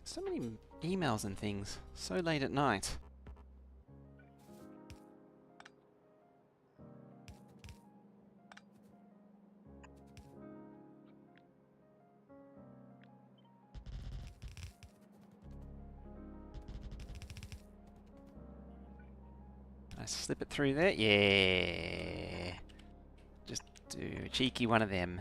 So many emails and things, so late at night. Can I slip it through there? Yeah. Just do. A cheeky one of them.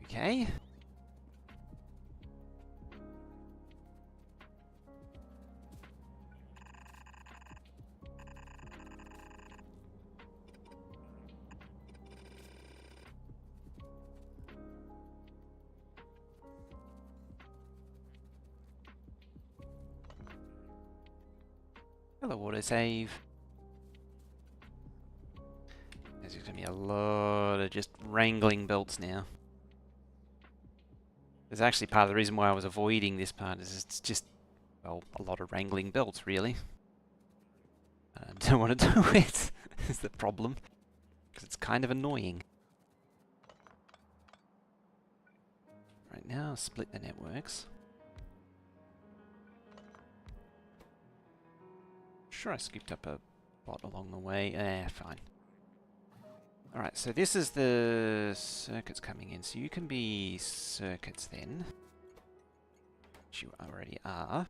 Okay. Hello, autosave. There's going to be a lot of just wrangling belts now. There's actually part of the reason why I was avoiding this part is it's just, well, a lot of wrangling belts, really. I don't want to do it, is the problem. Because it's kind of annoying. Right now, split the networks. Sure, I scooped up a lot along the way. Fine. Alright, so this is the circuits coming in. So you can be circuits then. Which you already are.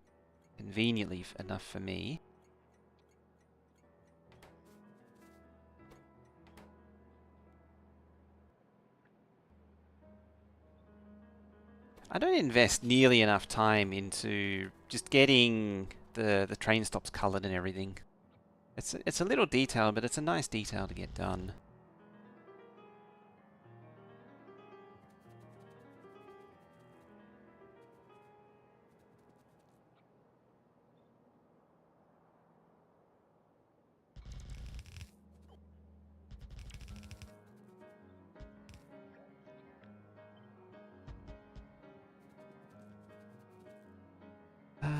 Conveniently enough for me. I don't invest nearly enough time into just getting the train stops coloured and everything. It's a little detail, but it's a nice detail to get done.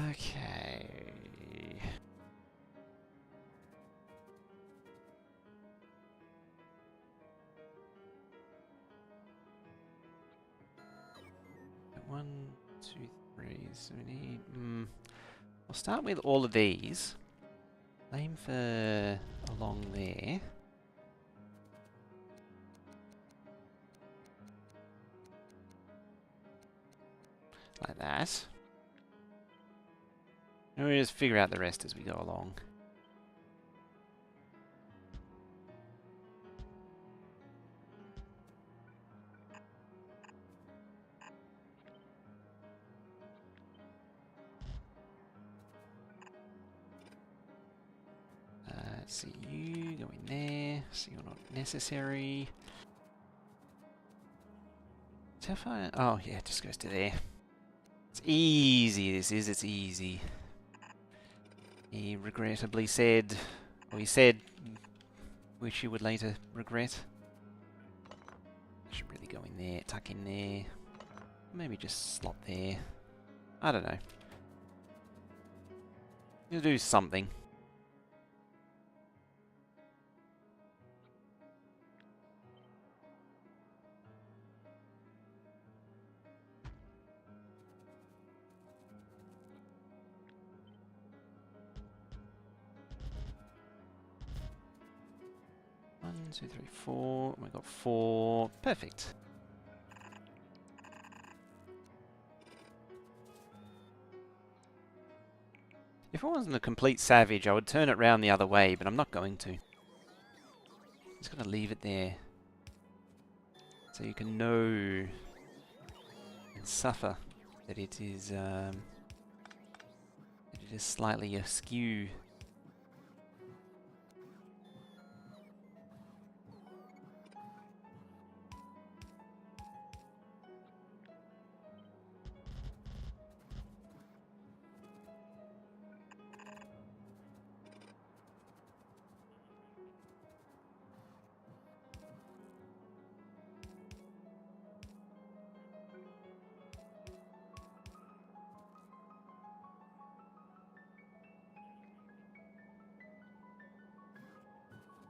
Okay. One, two, three. So we need. We'll start with all of these. Aim for along there. Like that. And we'll just figure out the rest as we go along. Let's see, you go in there, so you're not necessary. So if I, oh yeah, it just goes to there. It's easy, it's easy. He regrettably said, or he said, which he would later regret. Should really go in there, tuck in there. Maybe just slot there. I don't know. You'll do something. One, two, three, four. We got four. Perfect. If I wasn't a complete savage, I would turn it round the other way, but I'm not going to. I'm just going to leave it there. So you can know and suffer that it is slightly askew.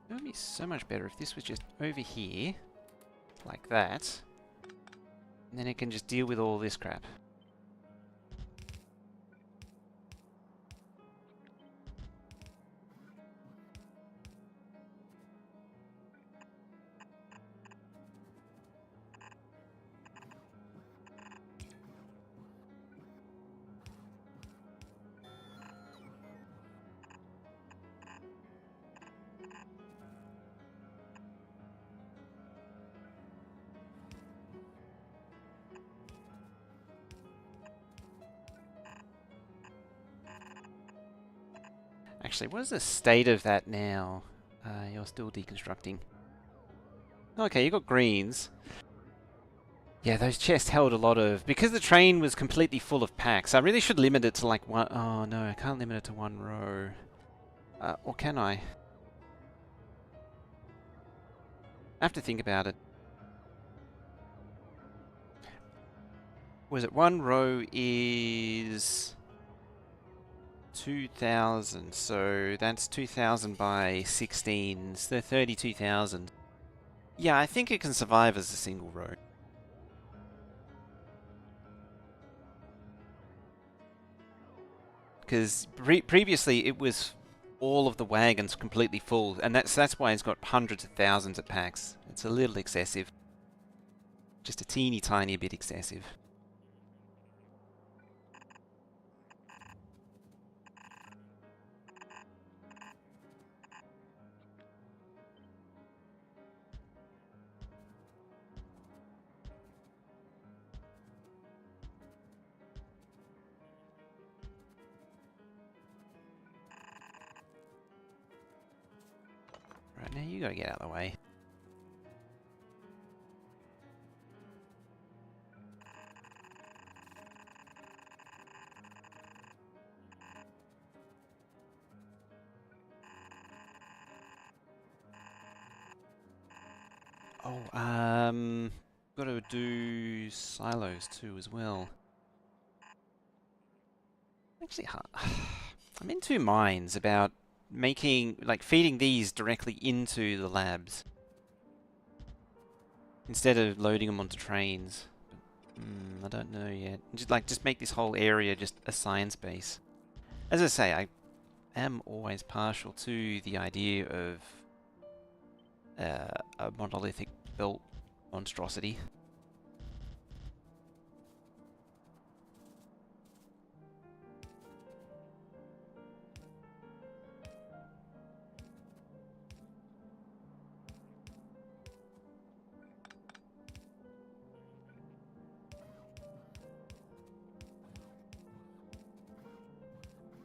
It would be so much better if this was just over here, like that, and then it can just deal with all this crap. Actually, what is the state of that now? You're still deconstructing. Okay, you got greens. Yeah, those chests held a lot of... Because the train was completely full of packs, I really should limit it to like one... Oh no, I can't limit it to one row. Or can I? I have to think about it. Was it one row is 2,000, so that's 2,000 by 16, so 32,000. Yeah, I think it can survive as a single row. Because previously it was all of the wagons completely full, and that's why it's got hundreds of thousands of packs. It's a little excessive. Just a teeny tiny bit excessive. Right, now you gotta get out of the way. Oh, gotta do silos too as well. Actually, I'm in two minds about making, like, feeding these directly into the labs instead of loading them onto trains. I don't know yet. Just make this whole area just a science base. As I say, I am always partial to the idea of a monolithic built monstrosity.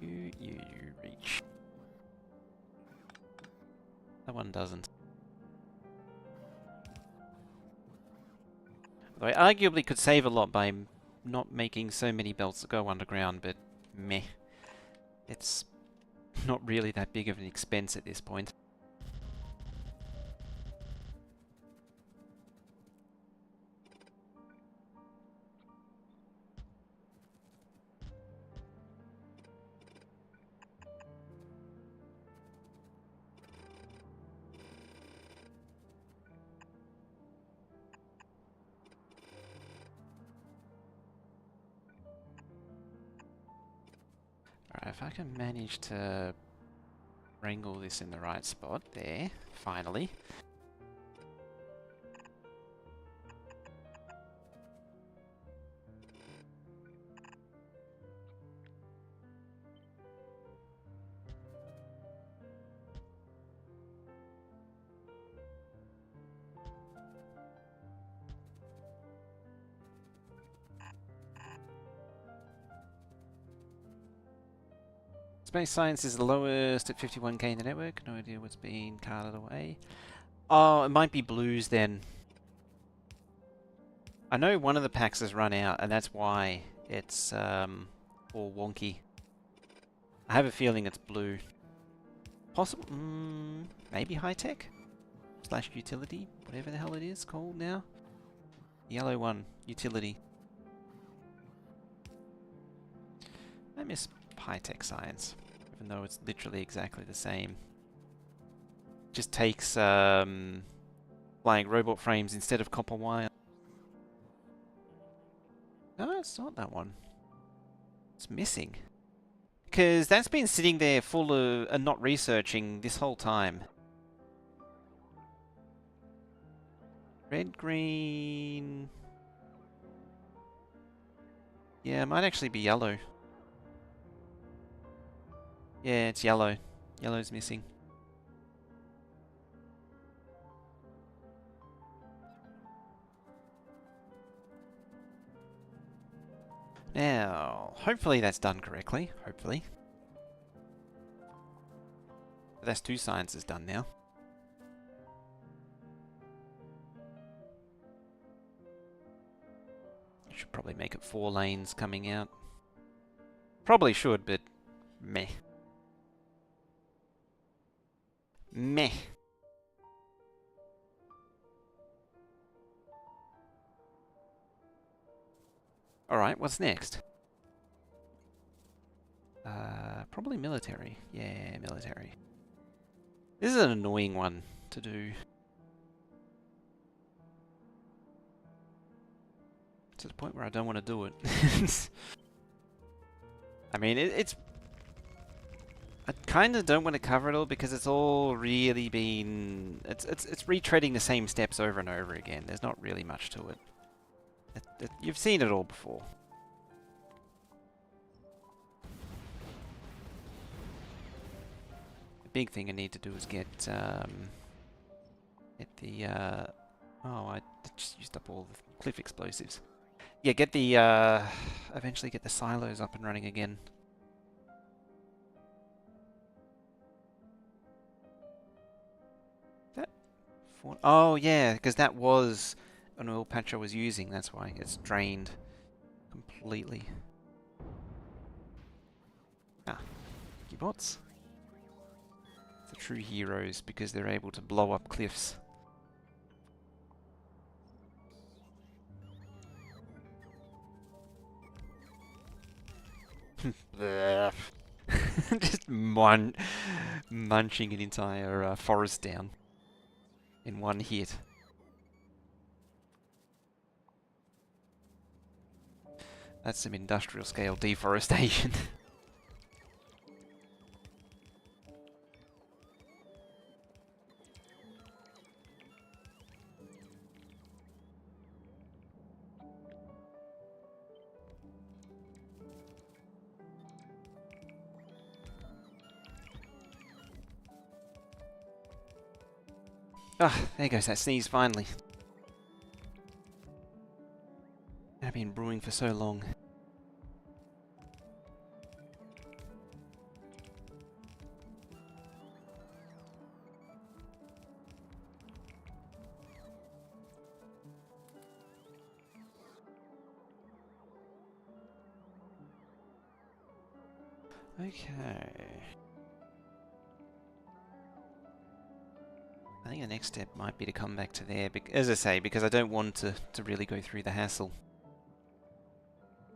You reach. That one doesn't. Though I arguably could save a lot by not making so many belts that go underground, but meh. It's not really that big of an expense at this point. Alright, if I can manage to wrangle this in the right spot there, finally. Space science is the lowest at 51k in the network. No idea what's been carted away. Oh, it might be blues then. I know one of the packs has run out, and that's why it's all wonky. I have a feeling it's blue. Possible? Maybe high tech? Slash utility? Whatever the hell it is called now. Yellow one. Utility. I miss high-tech science, even though it's literally exactly the same. Just takes flying robot frames instead of copper wire. No, it's not that one. It's missing. Because that's been sitting there full of and not researching this whole time. Red, green... Yeah, it might actually be yellow. Yeah, it's yellow. Yellow's missing. Now, hopefully that's done correctly. Hopefully. that's 2 sciences done now. Should probably make it 4 lanes coming out. Probably should, but meh. Meh. Alright, what's next? Probably military. Yeah, military. This is an annoying one to do. To the point where I don't want to do it. I mean, it's... I kind of don't want to cover it all because it's all really been... It's retreading the same steps over and over again. There's not really much to it. You've seen it all before. The big thing I need to do is get the... oh, I just used up all the cliff explosives. Yeah, get the, eventually get the silos up and running again. Oh, yeah, because that was an oil patch I was using, that's why it's drained completely. Ah, bots. The true heroes, because they're able to blow up cliffs. Just munching an entire forest down in one hit. That's some industrial scale deforestation. Ah, there goes that sneeze finally. I've been brewing for so long. Okay. I think the next step might be to come back to there, as I say, because I don't want to really go through the hassle.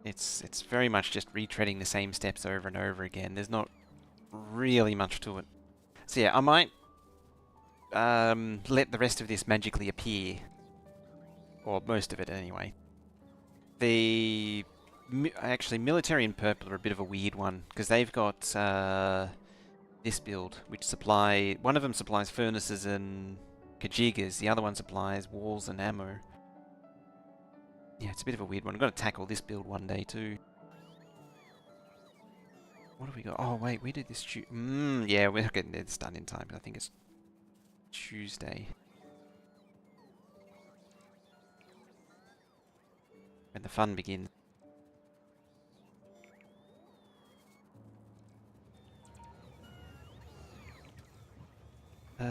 It's very much just retreading the same steps over and over again. There's not really much to it. So yeah, I might let the rest of this magically appear. Or most of it anyway. Actually, military and purple are a bit of a weird one, because they've got this build, which one of them supplies furnaces and kajigas, the other one supplies walls and ammo. Yeah, it's a bit of a weird one. I've got to tackle this build one day too. What have we got? Oh wait, we did this yeah, we're not getting this done in time, but I think it's Tuesday. When the fun begins. There.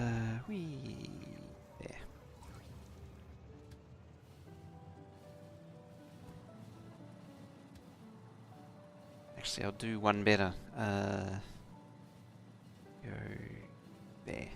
Actually, I'll do one better. Go there.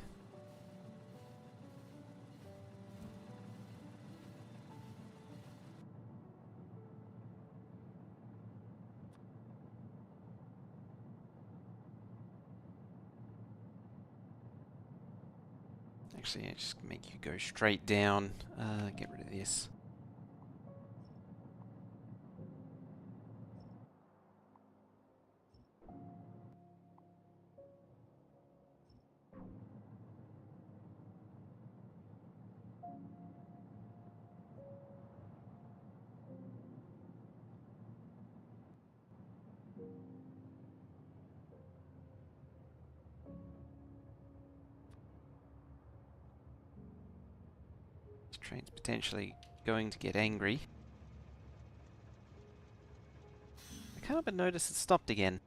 Actually, just make you go straight down. Get rid of this. This train's potentially going to get angry. I can't but notice it stopped again.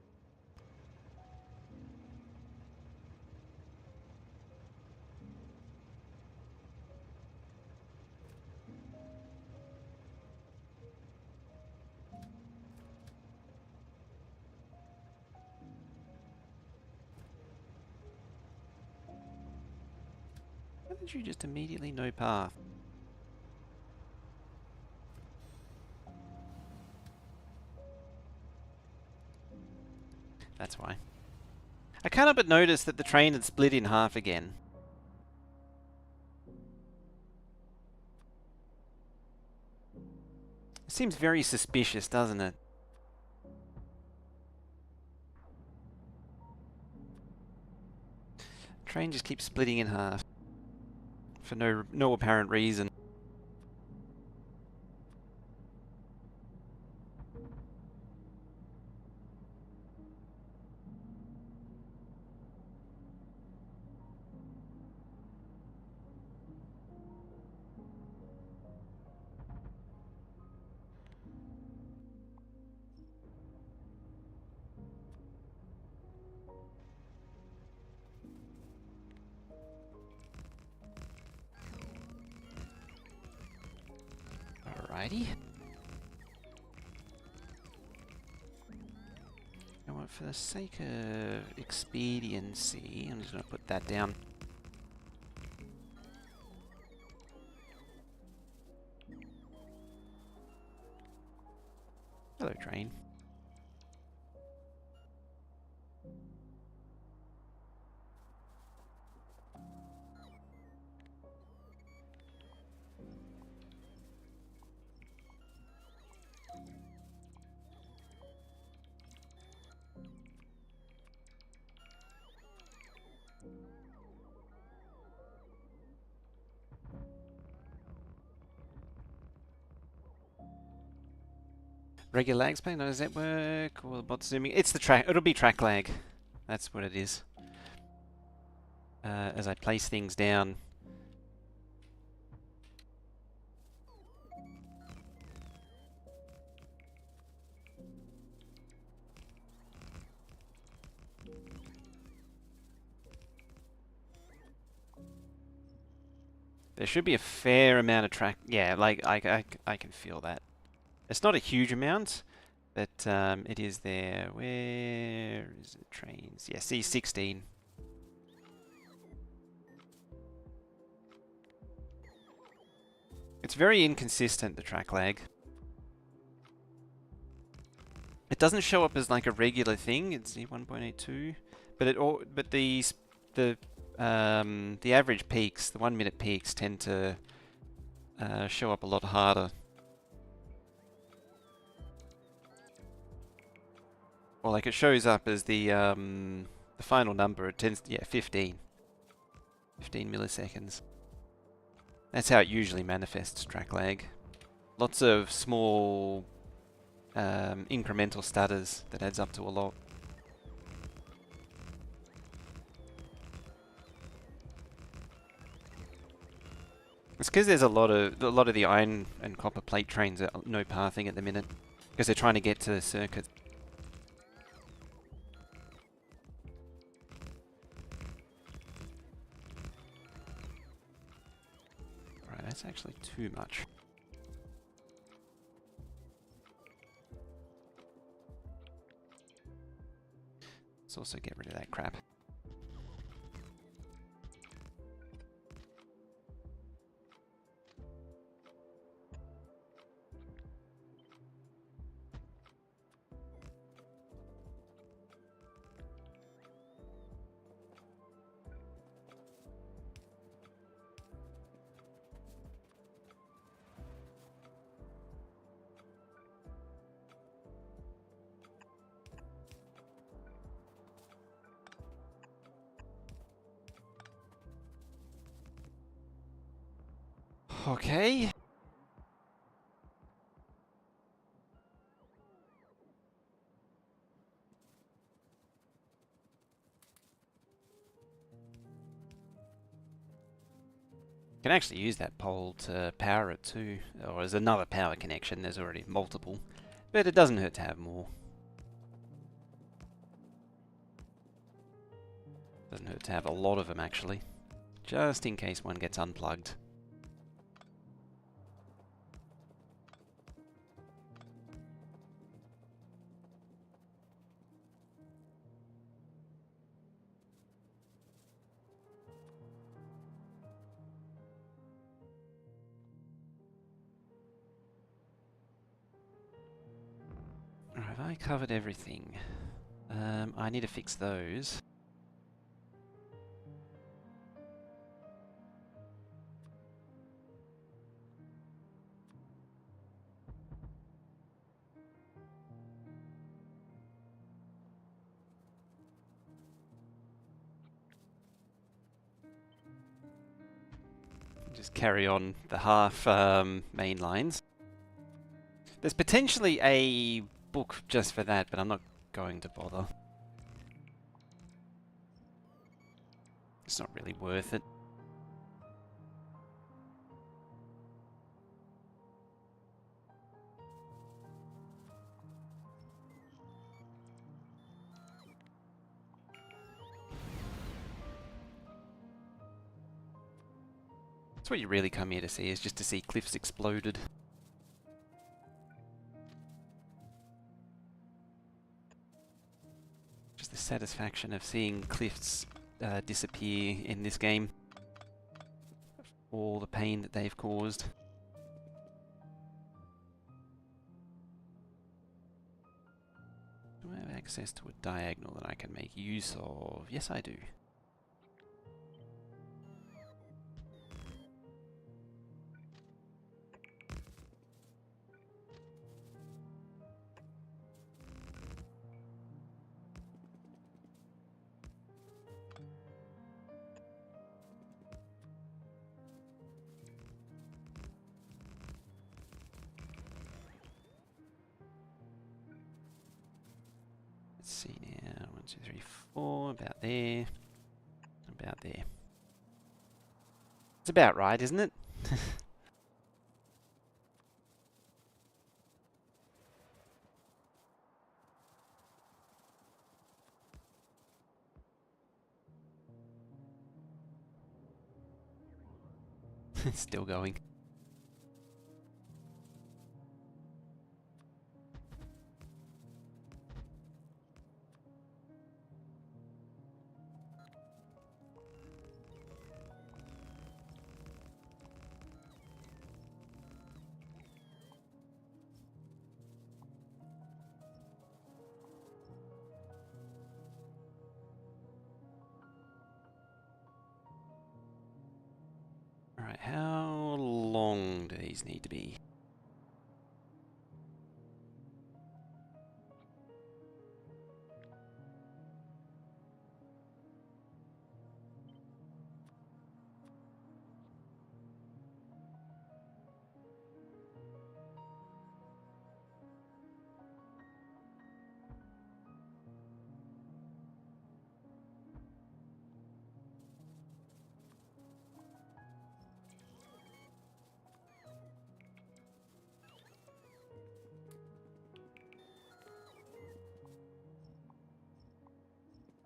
did you just immediately no path? That's why. I can't help but notice that the train had split in half again. It seems very suspicious, doesn't it? Train just keeps splitting in half for no apparent reason. Alrighty. You know what, for the sake of expediency, I'm just going to put that down. Hello, train. Regular lag spec? No, does that work? Or the bot zooming? It's the track. It'll be track lag. That's what it is. As I place things down. There should be a fair amount of track. Yeah, like I can feel that. It's not a huge amount, but it is there. Where is it? Trains. Yeah, C16. It's very inconsistent, the track lag. It doesn't show up as like a regular thing. It's 1.82, but the average peaks, the 1 minute peaks, tend to show up a lot harder. Or like it shows up as the final number. It tends to, yeah, 15 milliseconds. That's how it usually manifests, track lag. Lots of small incremental stutters that adds up to a lot. It's because there's a lot of the iron and copper plate trains are no pathing at the minute because they're trying to get to the circuit. Right, that's actually too much. Let's also get rid of that crap. Okay. Can actually use that pole to power it too, or as another power connection. There's already multiple, but it doesn't hurt to have more. Doesn't hurt to have a lot of them actually, just in case one gets unplugged. I covered everything. I need to fix those. Just carry on the half main lines. There's potentially a book just for that, but I'm not going to bother. It's not really worth it. That's what you really come here to see, is just to see cliffs exploded. Just the satisfaction of seeing cliffs disappear in this game. All the pain that they've caused. Do I have access to a diagonal that I can make use of? Yes, I do. Let's see now. 1, 2, 3, 4. About there. About there. It's about right, isn't it? It's still going. Alright, how long do these need to be?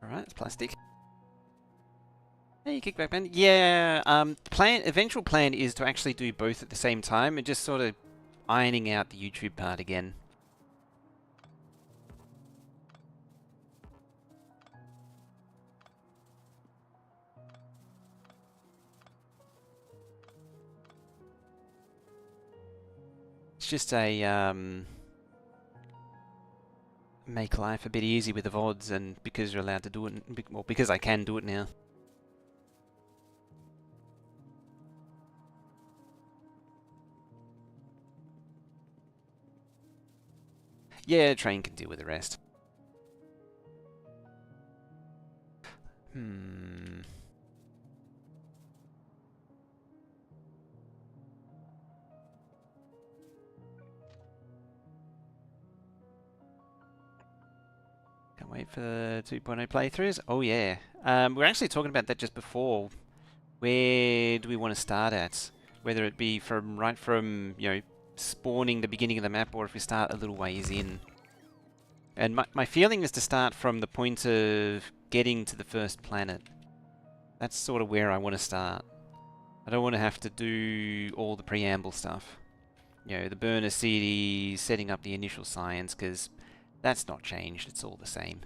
Alright, it's plastic. Hey, kickback man. Yeah, eventual plan is to actually do both at the same time and just sort of ironing out the YouTube part again. It's just a, make life a bit easy with the VODs, and because you're allowed to do it, well, because I can do it now. Yeah, train can deal with the rest. Can't wait for the 2.0 playthroughs. Oh yeah. We were actually talking about that just before. Where do we want to start at? Whether it be from right from, you know, spawning the beginning of the map, or if we start a little ways in. And my feeling is to start from the point of getting to the first planet. That's sort of where I want to start. I don't want to have to do all the preamble stuff. You know, the burner CD, setting up the initial science, because that's not changed, it's all the same.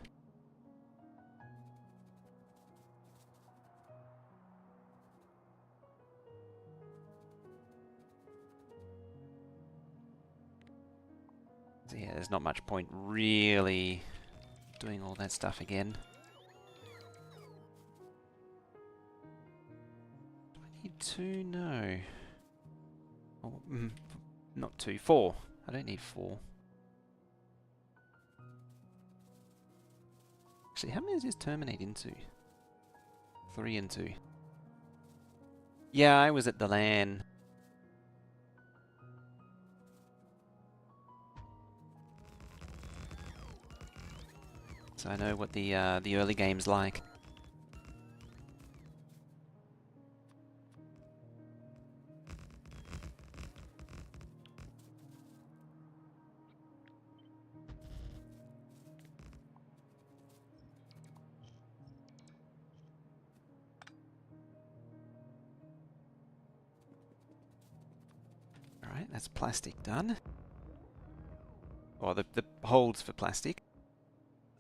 So yeah, there's not much point really doing all that stuff again. Do I need 2? No. Oh, not 2, 4. I don't need 4. Actually, how many does this terminate into? 3 and 2. Yeah, I was at the LAN. So I know what the early game's like. Alright, that's plastic done. Or the holds for plastic,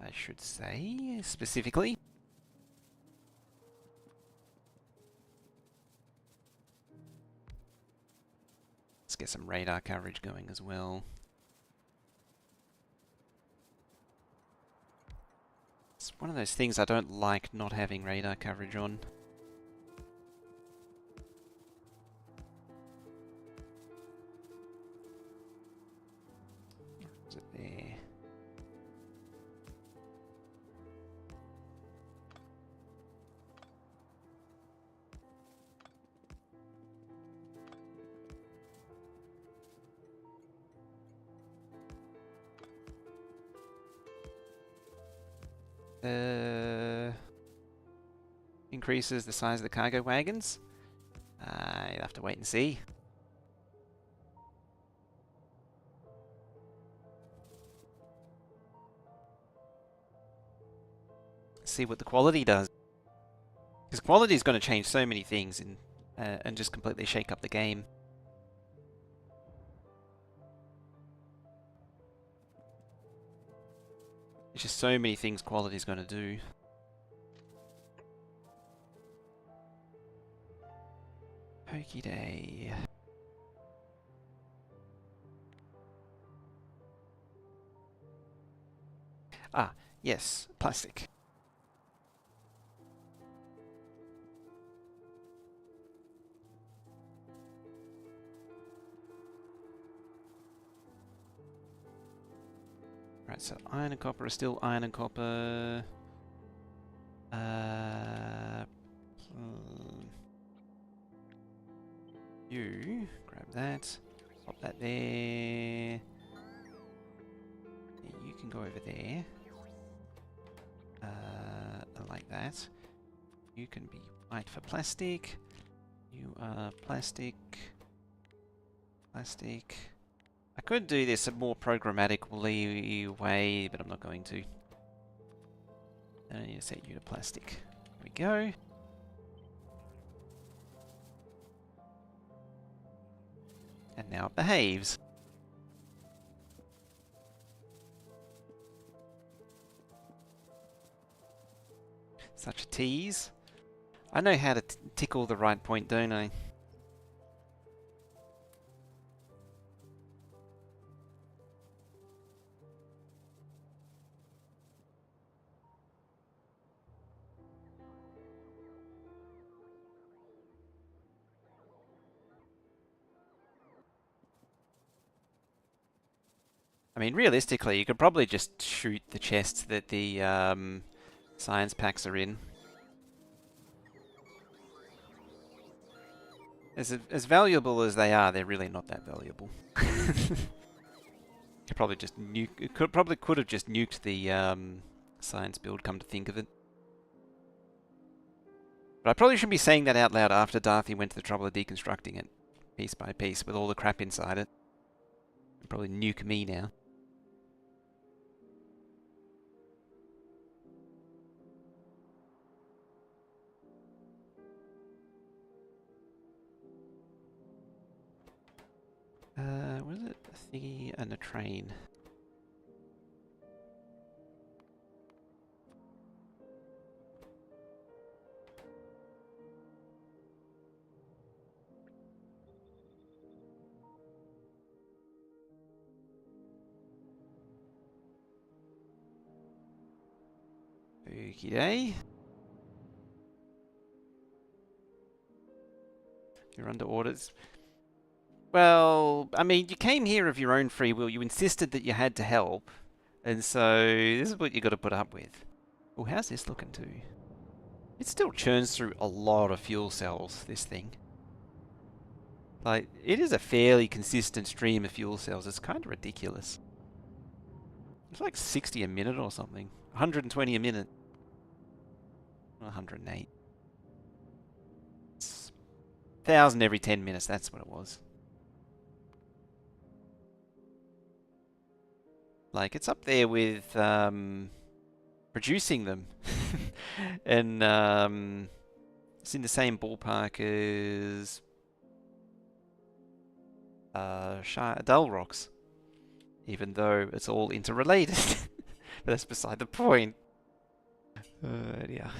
I should say, specifically. Let's get some radar coverage going as well. It's one of those things I don't like not having radar coverage on. Is it there? Increases the size of the cargo wagons. You'll have to wait and see. See what the quality does. Because quality is going to change so many things and just completely shake up the game. There's just so many things quality is going to do. Pokey day. Ah, yes, plastic. Right, so iron and copper are still iron and copper. You grab that, pop that there. Yeah, you can go over there. Like that. You can be white for plastic. You are plastic. Plastic. I could do this a more programmatically way, but I'm not going to. I need to set you to plastic. There we go. And now it behaves. Such a tease. I know how to tickle the right point, don't I? I mean, realistically, you could probably just shoot the chests that the science packs are in. As valuable as they are, they're really not that valuable. You probably just nuke. Could have just nuked the science build. Come to think of it, but I probably shouldn't be saying that out loud after Darthy went to the trouble of deconstructing it, piece by piece, with all the crap inside it. He'd probably nuke me now. What is it? A thingy and a train. Okie day. You're under orders. Well, I mean, you came here of your own free will. You insisted that you had to help. And so, this is what you got to put up with. Oh, how's this looking too? It still churns through a lot of fuel cells, this thing. Like, it is a fairly consistent stream of fuel cells. It's kind of ridiculous. It's like 60 a minute or something. 120 a minute. 108. It's 1,000 every 10 minutes, that's what it was. Like, it's up there with producing them. And it's in the same ballpark as Dull Rocks. Even though it's all interrelated. But that's beside the point. Yeah.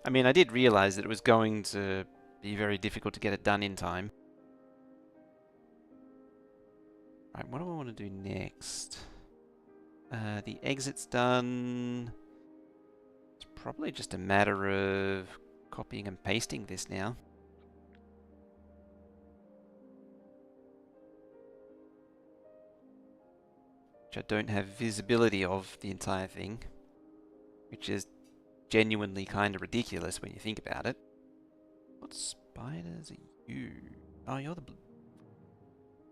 I mean, I did realize that it was going to be very difficult to get it done in time. Right, what do I want to do next? The exit's done. It's probably just a matter of copying and pasting this now. Which I don't have visibility of the entire thing. Which is genuinely kind of ridiculous when you think about it. What spiders are you? Oh, you're the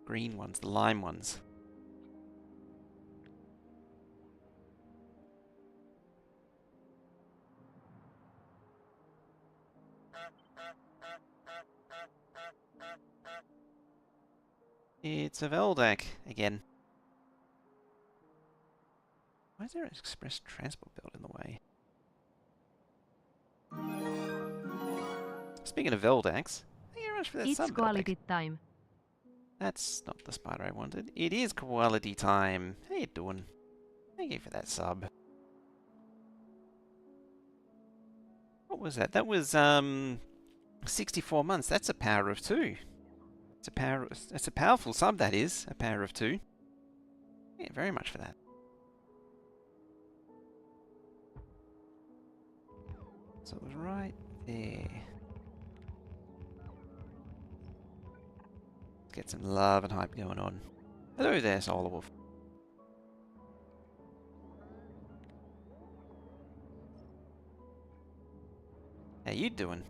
green ones, the lime ones. It's a Veldak again. Why is there an express transport belt in the way? Speaking of Veldaks, thank you very much for that It's sub, quality Veldak. time. That's not the spider I wanted. It is quality time. How you doing? Thank you for that sub. What was that? That was 64 months. That's a power of 2. It's a powerful sub, that is. A power of 2. Yeah, very much for that. So it was right there. Let's get some love and hype going on. Hello there, Solar Wolf. How you doing?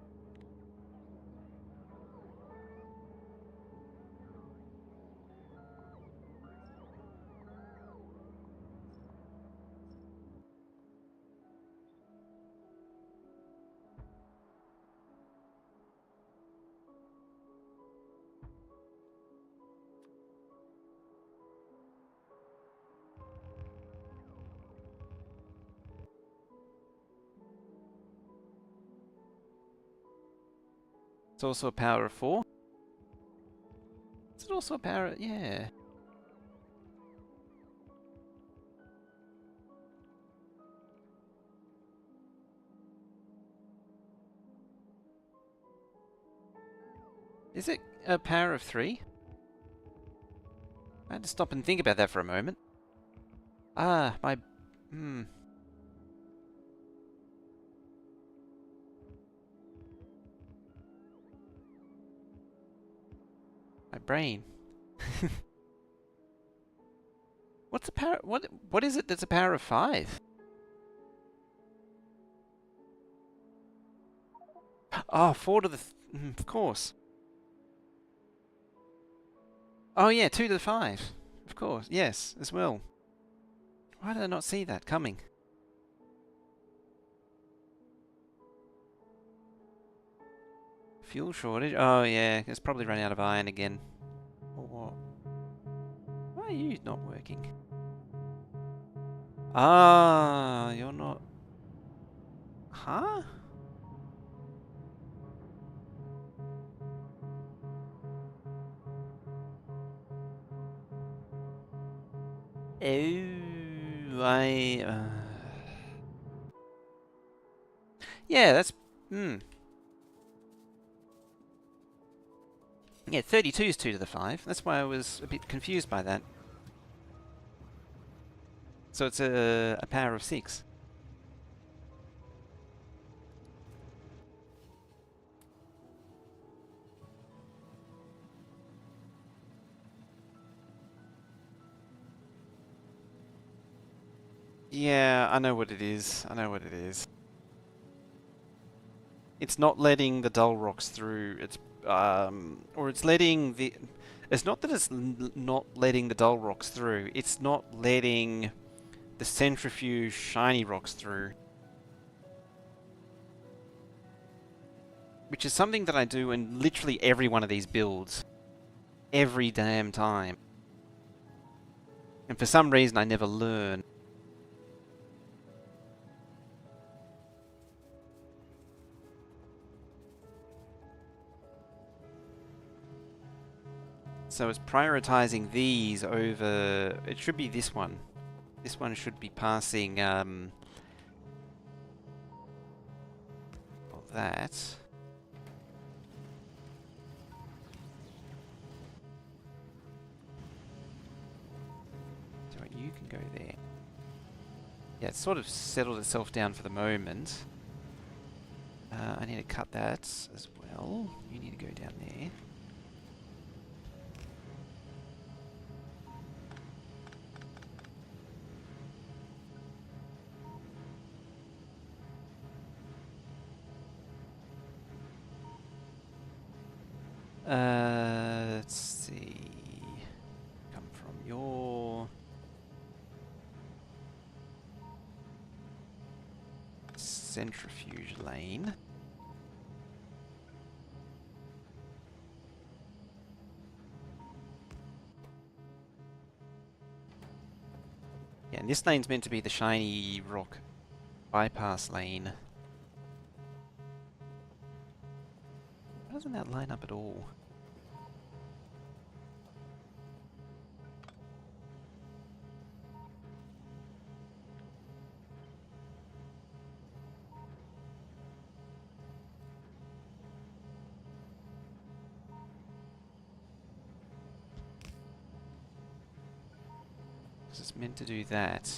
It's also a power of 4. Is it also a power of... yeah. Is it a power of 3? I had to stop and think about that for a moment. Ah, my... My brain. What's a power... What is it that's a power of 5? Oh, 4 to the... of course. Oh yeah, 2 to the 5. Of course, yes, as well. Why did I not see that coming? Fuel shortage? Oh yeah, it's probably run out of iron again. Or what? Why are you not working? Ah, you're not... Huh? Oh, yeah, that's... Yeah, 32 is 2 to the 5. That's why I was a bit confused by that. So it's a power of 6. Yeah, I know what it is. I know what it is. It's not letting the dull rocks through. It's or it's letting the. It's not that it's not letting the dull rocks through. It's not letting the centrifuge shiny rocks through. Which is something that I do in literally every one of these builds. Every damn time. And for some reason I never learn. So it's prioritizing these over... It should be this one. This one should be passing... well, that. So you can go there. Yeah, it's sort of settled itself down for the moment. I need to cut that as well. You need to go down there. Let's see. Come from your centrifuge lane. Yeah, and this lane's meant to be the shiny rock bypass lane. Why doesn't that line up at all? It's meant to do that.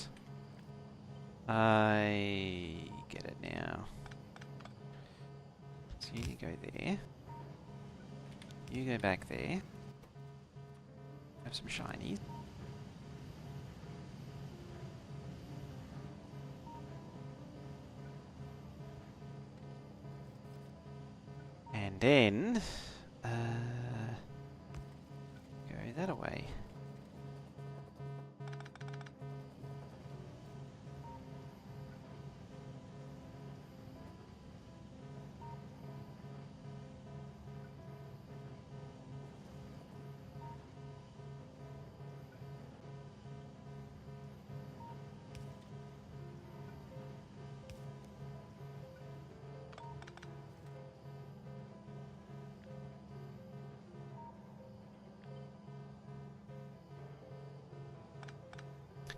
I get it now. So you need to go there. You go back there. Have some shinies. And then... go that away.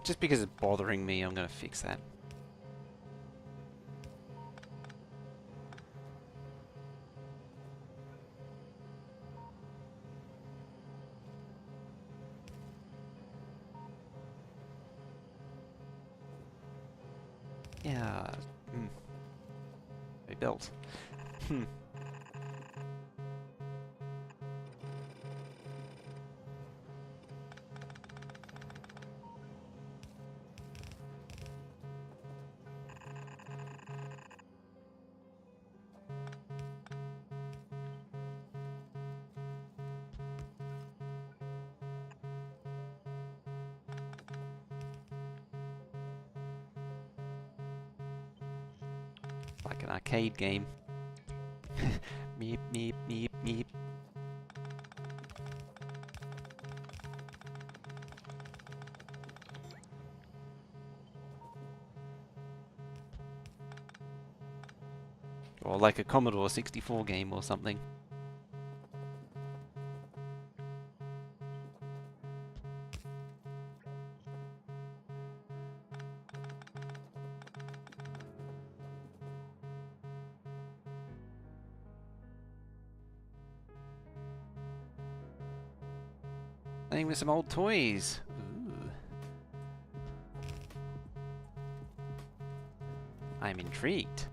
Just because it's bothering me, I'm going to fix that. Yeah. A belt. Like an arcade game. Meep, meep, meep, meep. Or like a Commodore 64 game or something. Playing with some old toys. Ooh. I'm intrigued.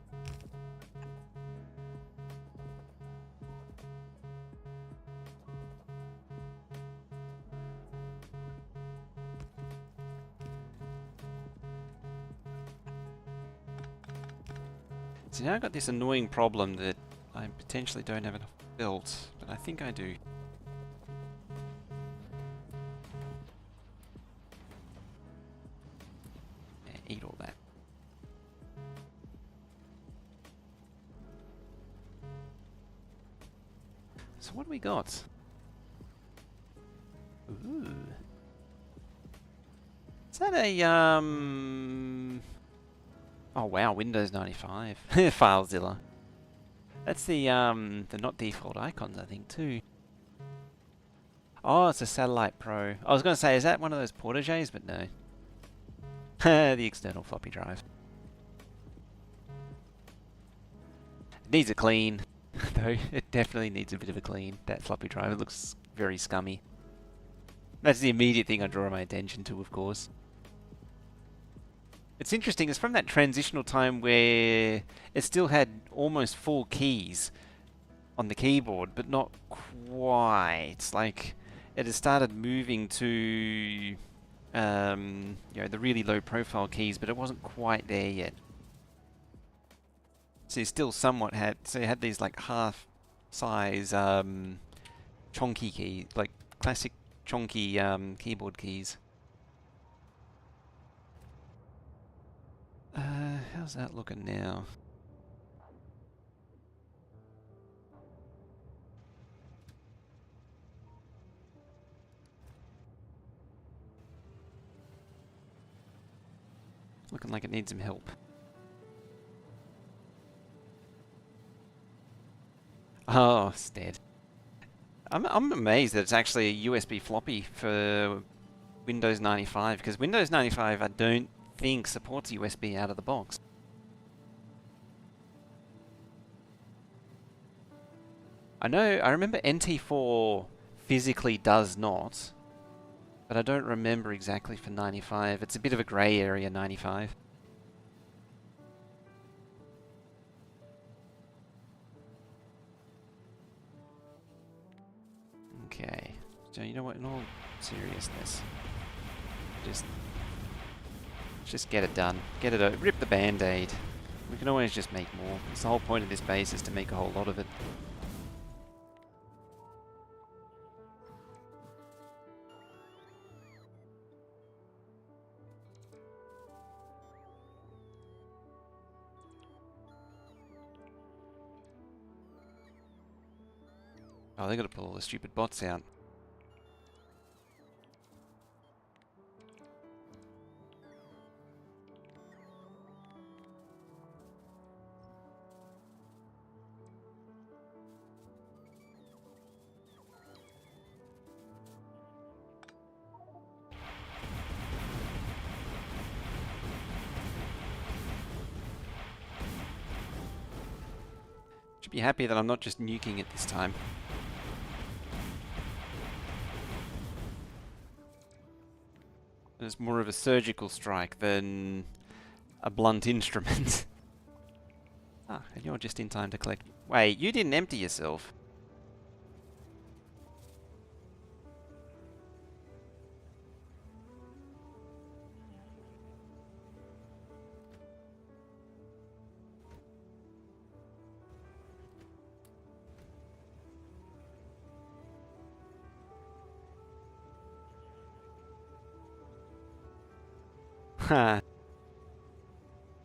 So now I've got this annoying problem that I potentially don't have enough built, but I think I do. Yeah, eat all that. So what do we got? Ooh. Is that a, oh wow, Windows 95. FileZilla. That's the not default icons, I think, too. Oh, it's a Satellite Pro. I was going to say, is that one of those Portages? But no. The external floppy drive. It needs a clean, though. It definitely needs a bit of a clean, that floppy drive. It looks very scummy. That's the immediate thing I draw my attention to, of course. It's interesting, it's from that transitional time where it still had almost 4 keys on the keyboard, but not quite. Like, it had started moving to, you know, the really low profile keys, but it wasn't quite there yet. So you still somewhat had, so you had these like half size, chonky key, like classic chonky, keyboard keys. How's that looking now? Looking like it needs some help. Oh, it's dead. I'm amazed that it's actually a USB floppy for Windows 95, because Windows 95 I don't think supports USB out of the box. I remember NT4 physically does not, but I don't remember exactly for 95. It's a bit of a grey area, 95. Okay, so you know what, in all seriousness, just get it done. Get it out, rip the band-aid. We can always just make more. It's the whole point of this base is to make a whole lot of it. Oh, they gotta pull all the stupid bots out. Should be happy that I'm not just nuking it this time. It's more of a surgical strike than a blunt instrument. Ah, and you're just in time to collect. Wait, you didn't empty yourself. Ha.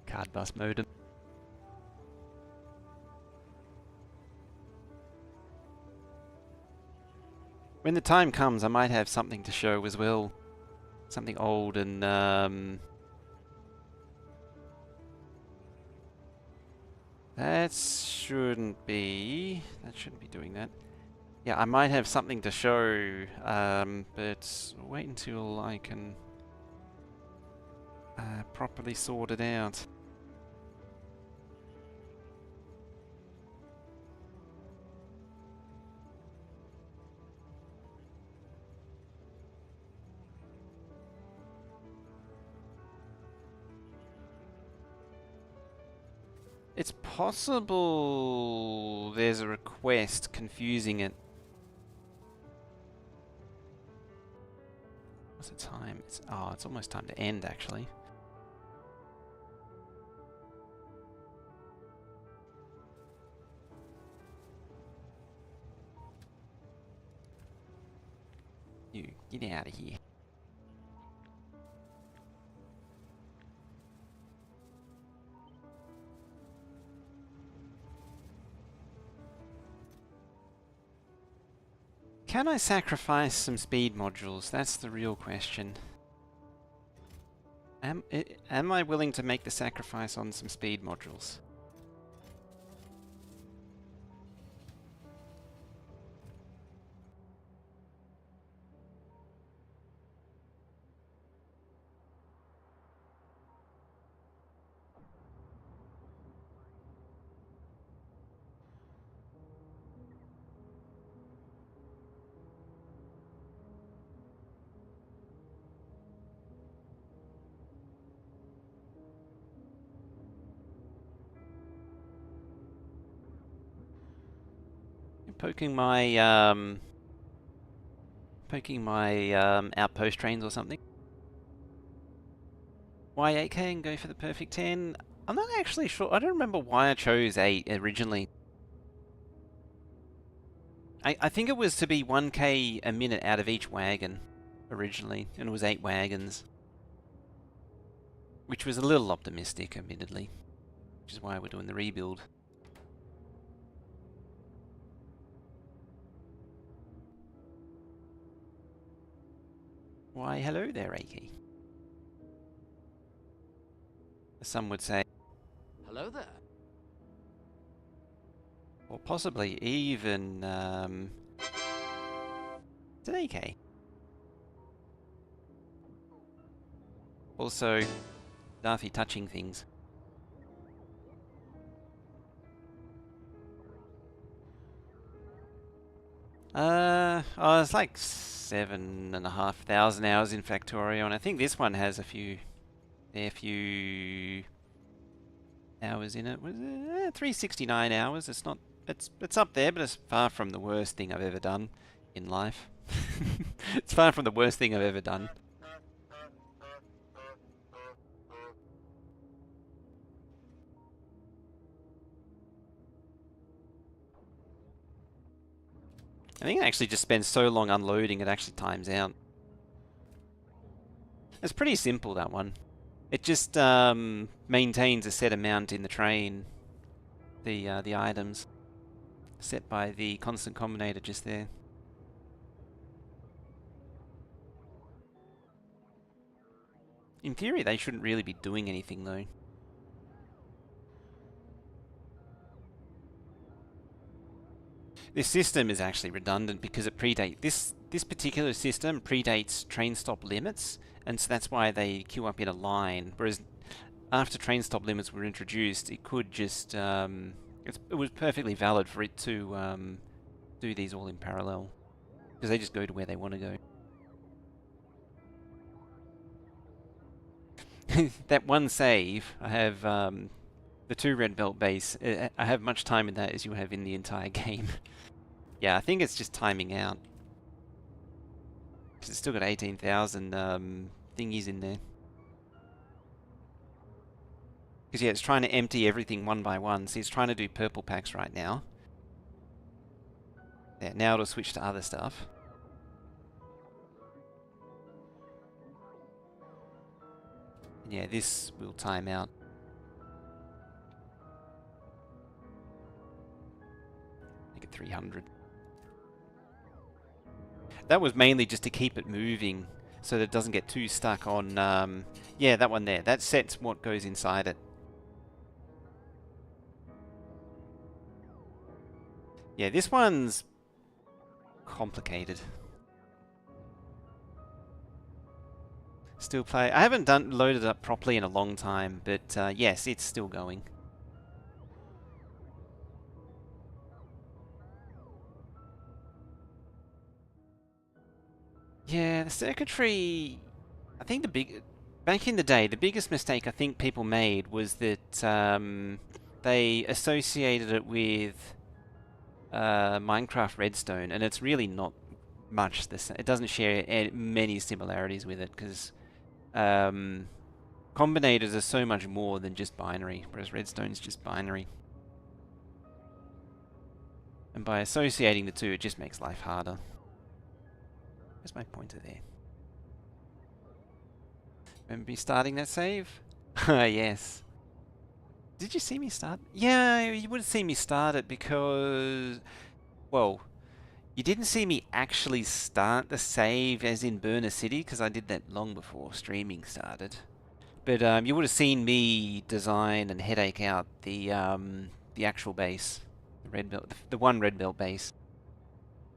Card bus modem. When the time comes, I might have something to show as well. Something old and, that shouldn't be doing that. Yeah, I might have something to show, but wait until I can properly sort it out. It's possible there's a request confusing it. What's the time? It's almost time to end actually. You get out of here. Can I sacrifice some speed modules? That's the real question. Am I willing to make the sacrifice on some speed modules? Poking my outpost trains or something. Why 8k and go for the perfect 10? I'm not actually sure. I don't remember why I chose 8 originally. I think it was to be 1k a minute out of each wagon originally, and it was 8 wagons. Which was a little optimistic, admittedly. Which is why we're doing the rebuild. Why, hello there, Aki. Some would say. Hello there. Or possibly even, it's an AK. Also, Darthy touching things. Oh, it's like 7,500 hours in Factorio, and I think this one has a few hours in it. Was it 369 hours? It's not. It's up there, but it's far from the worst thing I've ever done in life. It's far from the worst thing I've ever done. I think it actually just spends so long unloading it actually times out. It's pretty simple, that one. It just maintains a set amount in the train, the items, set by the constant combinator just there. In theory, they shouldn't really be doing anything though. This system is actually redundant because it predates this particular system predates train stop limits, and so that's why they queue up in a line. Whereas after train stop limits were introduced, it could just it was perfectly valid for it to do these all in parallel because they just go to where they want to go. That one save, I have the 2 red belt base. I have much time in that as you have in the entire game. Yeah, I think it's just timing out. Because it's still got 18,000 thingies in there. Because yeah, it's trying to empty everything one by one. So it's trying to do purple packs right now. Yeah, now it'll switch to other stuff. And yeah, this will time out. Make it 300. That was mainly just to keep it moving so that it doesn't get too stuck on, yeah, that one there. That sets what goes inside it. Yeah, this one's complicated. Still play. I haven't loaded it up properly in a long time, but yes, it's still going. Yeah, the circuitry. I think back in the day, the biggest mistake I think people made was that they associated it with Minecraft Redstone, and it's really not much the same. It doesn't share many similarities with it, because combinators are so much more than just binary, whereas Redstone's just binary. And by associating the two, it just makes life harder. Where's my pointer there? Remember me starting that save? Yes. Did you see me start? Yeah, you would have seen me start it because... Well, you didn't see me actually start the save as in Burner City, because I did that long before streaming started. But you would have seen me design and headache out the actual base, the red belt, the one red belt base.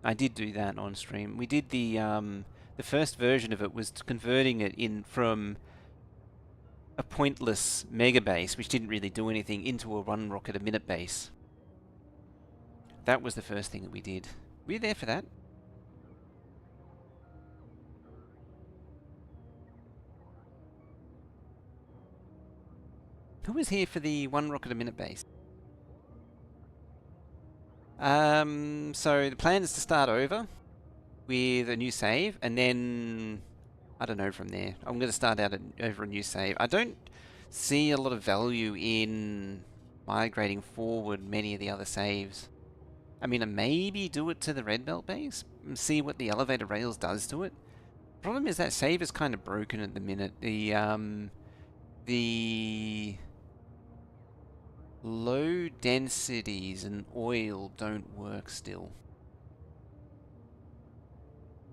I did do that on stream. We did the first version of it was converting it in from a pointless Megabase, which didn't really do anything, into a one rocket a minute base. That was the first thing that we did. Were you there for that? Who was here for the one rocket a minute base? So the plan is to start over with a new save, and then I don't know from there. I'm going to start out over a new save. I don't see a lot of value in migrating forward many of the other saves. I mean, maybe do it to the red belt base and see what the elevator rails does to it. Problem is that save is kind of broken at the minute. The low densities and oil don't work still.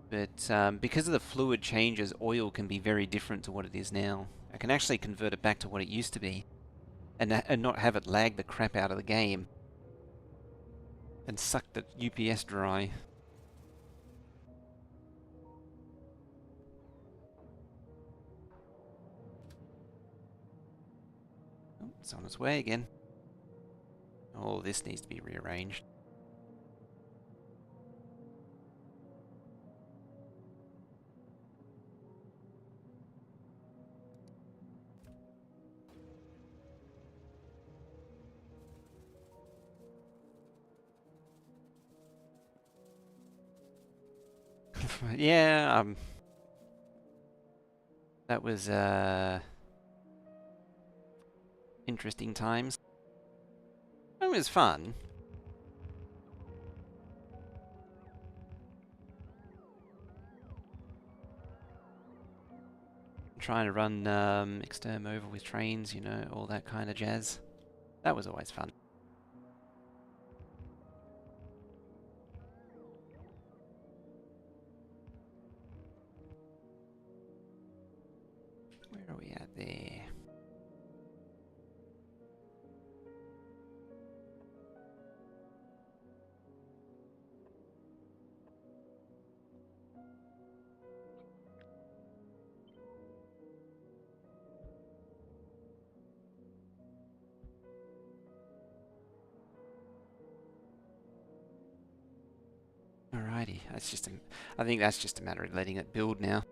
But because of the fluid changes, oil can be very different to what it is now. I can actually convert it back to what it used to be, and not have it lag the crap out of the game and suck the UPS dry. Oh, it's on its way again. Oh, this needs to be rearranged. Yeah, that was interesting times. It was fun. Trying to run Exterm over with trains, you know, all that kind of jazz. That was always fun. Where are we at there? Alrighty, that's just I think that's just a matter of letting it build now.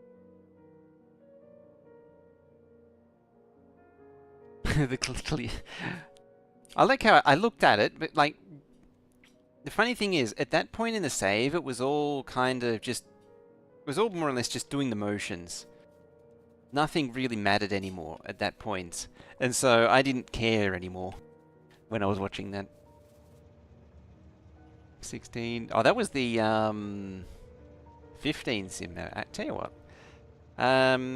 I like how I looked at it, but like, the funny thing is, at that point in the save, it was all kind of just, it was all more or less just doing the motions. Nothing really mattered anymore at that point, and so I didn't care anymore when I was watching that. 16. Oh, that was the 15 sim. I tell you what,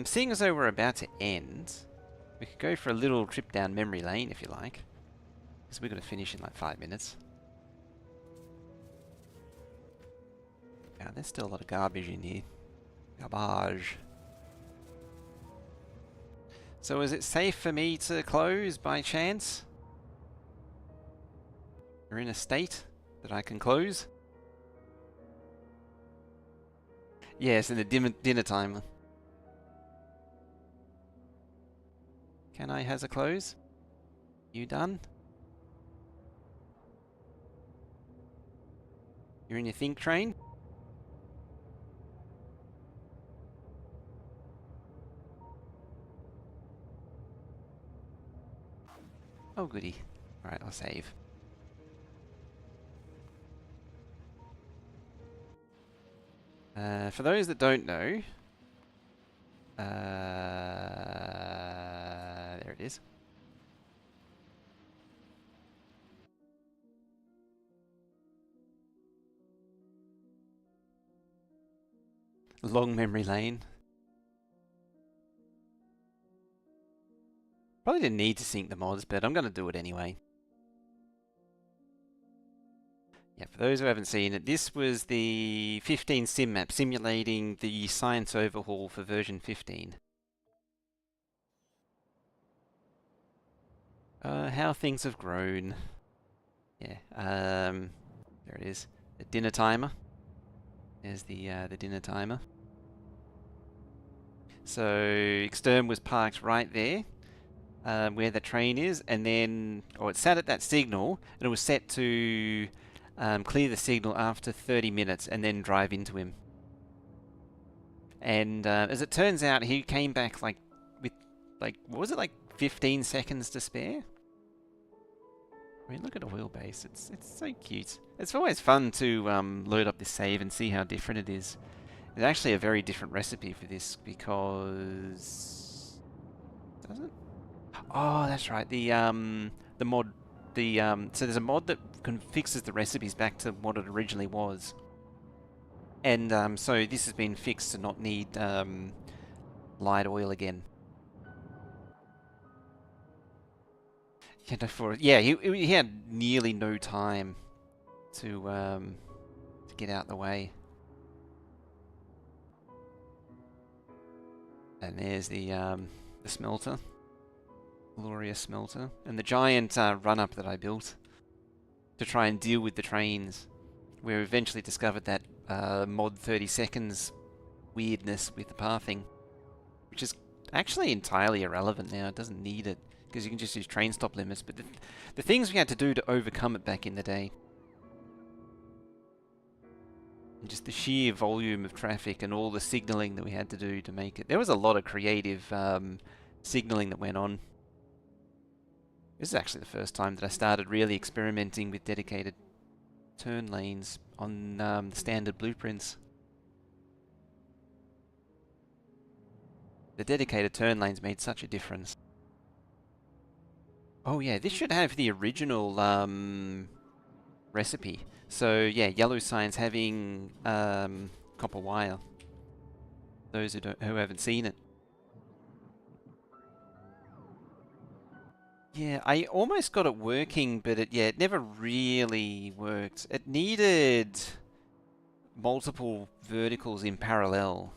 seeing as though we're about to end, we could go for a little trip down memory lane if you like, because we're going to finish in like 5 minutes. Yeah, there's still a lot of garbage in here. Garbage. So is it safe for me to close by chance? You're in a state that I can close? Yes, in the dinner time. Can I has a close? You done? You're in your think train? Oh goody. Alright, I'll save. For those that don't know, there it is. Long memory lane. Probably didn't need to sync the mods, but I'm going to do it anyway. Yeah, for those who haven't seen it, this was the 15 sim map simulating the science overhaul for version 15. How things have grown. Yeah, there it is. The dinner timer. There's the dinner timer. So Exterm was parked right there, where the train is, and then, or it sat at that signal, and it was set to clear the signal after 30 minutes and then drive into him. And as it turns out, he came back like with, like, what was it, like 15 seconds to spare? I mean, look at a wheelbase. It's so cute. It's always fun to load up this save and see how different it is. There's actually a very different recipe for this because... Does it? Oh, that's right. The mod... so there's a mod that fixes the recipes back to what it originally was. And so this has been fixed to not need light oil again. Yeah, he had nearly no time to get out the way. And there's the smelter, glorious smelter, and the giant run-up that I built to try and deal with the trains. We eventually discovered that mod 30 seconds weirdness with the pathing, which is actually entirely irrelevant now. It doesn't need it because you can just use train stop limits. But the things we had to do to overcome it back in the day, and just the sheer volume of traffic and all the signaling that we had to do to make it. There was a lot of creative signaling that went on. This is actually the first time that I started really experimenting with dedicated turn lanes on the standard blueprints. The dedicated turn lanes made such a difference. Oh yeah, this should have the original recipe. So yeah, yellow signs having copper wire. Those who haven't seen it. Yeah, I almost got it working, but it never really worked. It needed multiple verticals in parallel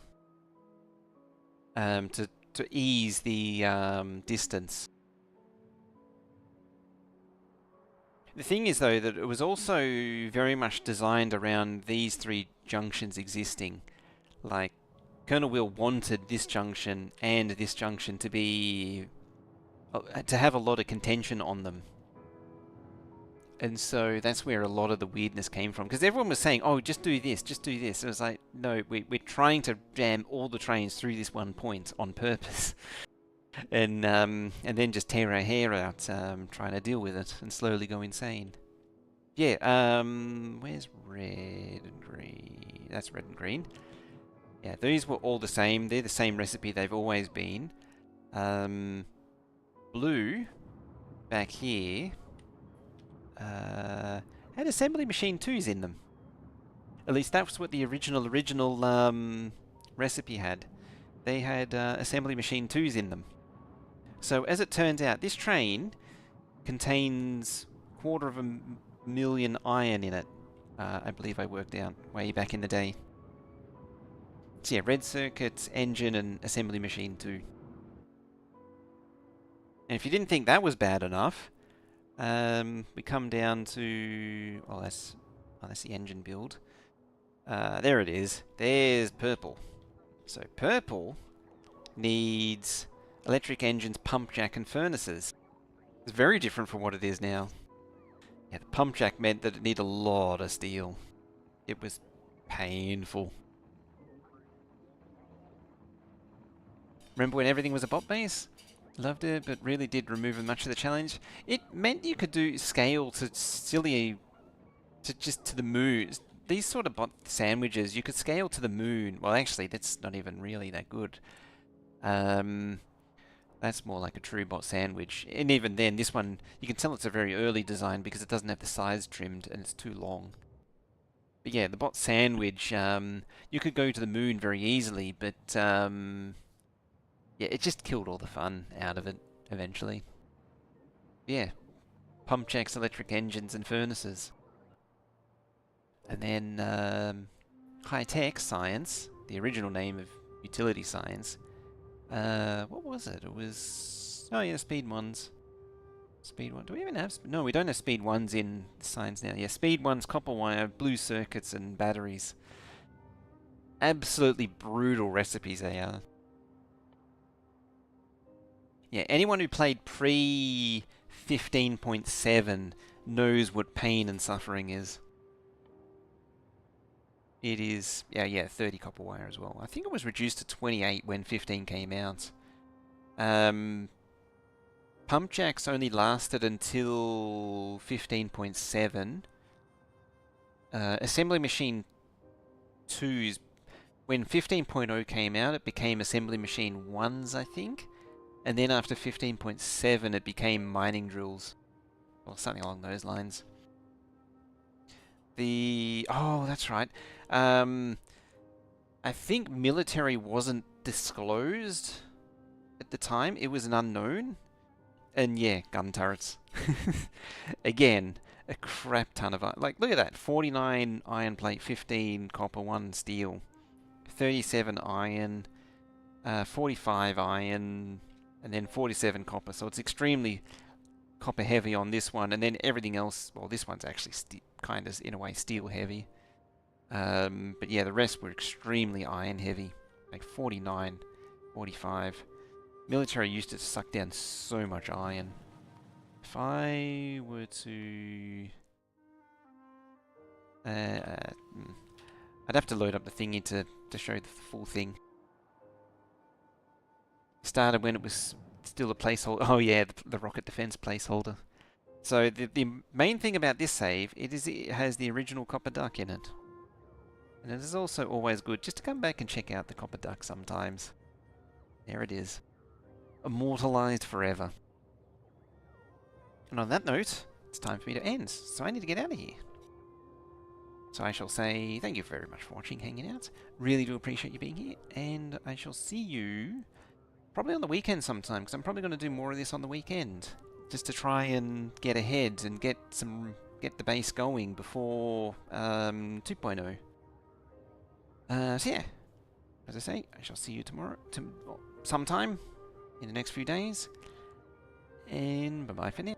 to ease the distance. The thing is, though, that it was also very much designed around these three junctions existing. Like, Colonel Will wanted this junction and this junction to be... to have a lot of contention on them. And so that's where a lot of the weirdness came from. Because everyone was saying, oh, just do this, just do this. It was like, no, we're trying to jam all the trains through this one point on purpose. And then just tear our hair out trying to deal with it and slowly go insane. Yeah, where's red and green? That's red and green. Yeah, these were all the same. They're the same recipe they've always been. Blue, back here, had assembly machine 2s in them. At least that's what the original recipe had. They had assembly machine 2s in them. So as it turns out, this train contains 250,000 iron in it. I believe I worked out way back in the day. So yeah, red circuits, engine, and assembly machine 2. And if you didn't think that was bad enough, we come down to... Oh, that's the engine build. There it is. There's purple. So purple needs electric engines, pump jack, and furnaces. It's very different from what it is now. Yeah, the pump jack meant that it needed a lot of steel. It was painful. Remember when everything was a bot base? Loved it, but really did remove much of the challenge. It meant you could do scale to silly, to the moon. These sort of bot sandwiches, you could scale to the moon. Well, actually, that's not even really that good. That's more like a true bot sandwich. And even then, this one, you can tell it's a very early design because it doesn't have the size trimmed and it's too long. But yeah, the bot sandwich, you could go to the moon very easily, but yeah, it just killed all the fun out of it eventually. Yeah, pump jacks, electric engines, and furnaces. And then high-tech science, the original name of utility science. What was it? It was... Oh yeah, speed ones. Speed one. Do we even have... No, we don't have speed ones in science now. Yeah, speed ones, copper wire, blue circuits, and batteries. Absolutely brutal recipes they are. Yeah, anyone who played pre 15.7 knows what pain and suffering is. It is, yeah, 30 copper wire as well. I think it was reduced to 28 when 15 came out. Pump jacks only lasted until 15.7. Assembly machine 2s, when 15.0 came out, it became assembly machine 1s, I think. And then after 15.7, it became mining drills. Or something along those lines. Oh, that's right. I think military wasn't disclosed at the time. It was an unknown. And yeah, gun turrets. Again, a crap ton of... Like, look at that. 49 iron plate, 15 copper, 1 steel. 37 iron, 45 iron, and then 47 copper. So it's extremely copper heavy on this one. And then everything else... Well, this one's actually kind of, in a way, steel heavy. But yeah, the rest were extremely iron heavy. Like 49, 45. Military used to suck down so much iron. If I were to... I'd have to load up the thingy to show the full thing. Started when it was still a placeholder. Oh yeah, the rocket defense placeholder. So the main thing about this save, it has the original copper duck in it. And it is also always good just to come back and check out the copper duck sometimes. There it is. Immortalized forever. And on that note, it's time for me to end, so I need to get out of here. So I shall say thank you very much for watching, hanging out. Really do appreciate you being here, and I shall see you probably on the weekend sometime, because I'm probably going to do more of this on the weekend, just to try and get ahead and get the base going before 2.0. So yeah, as I say, I shall see you tomorrow, sometime in the next few days, and bye-bye for now.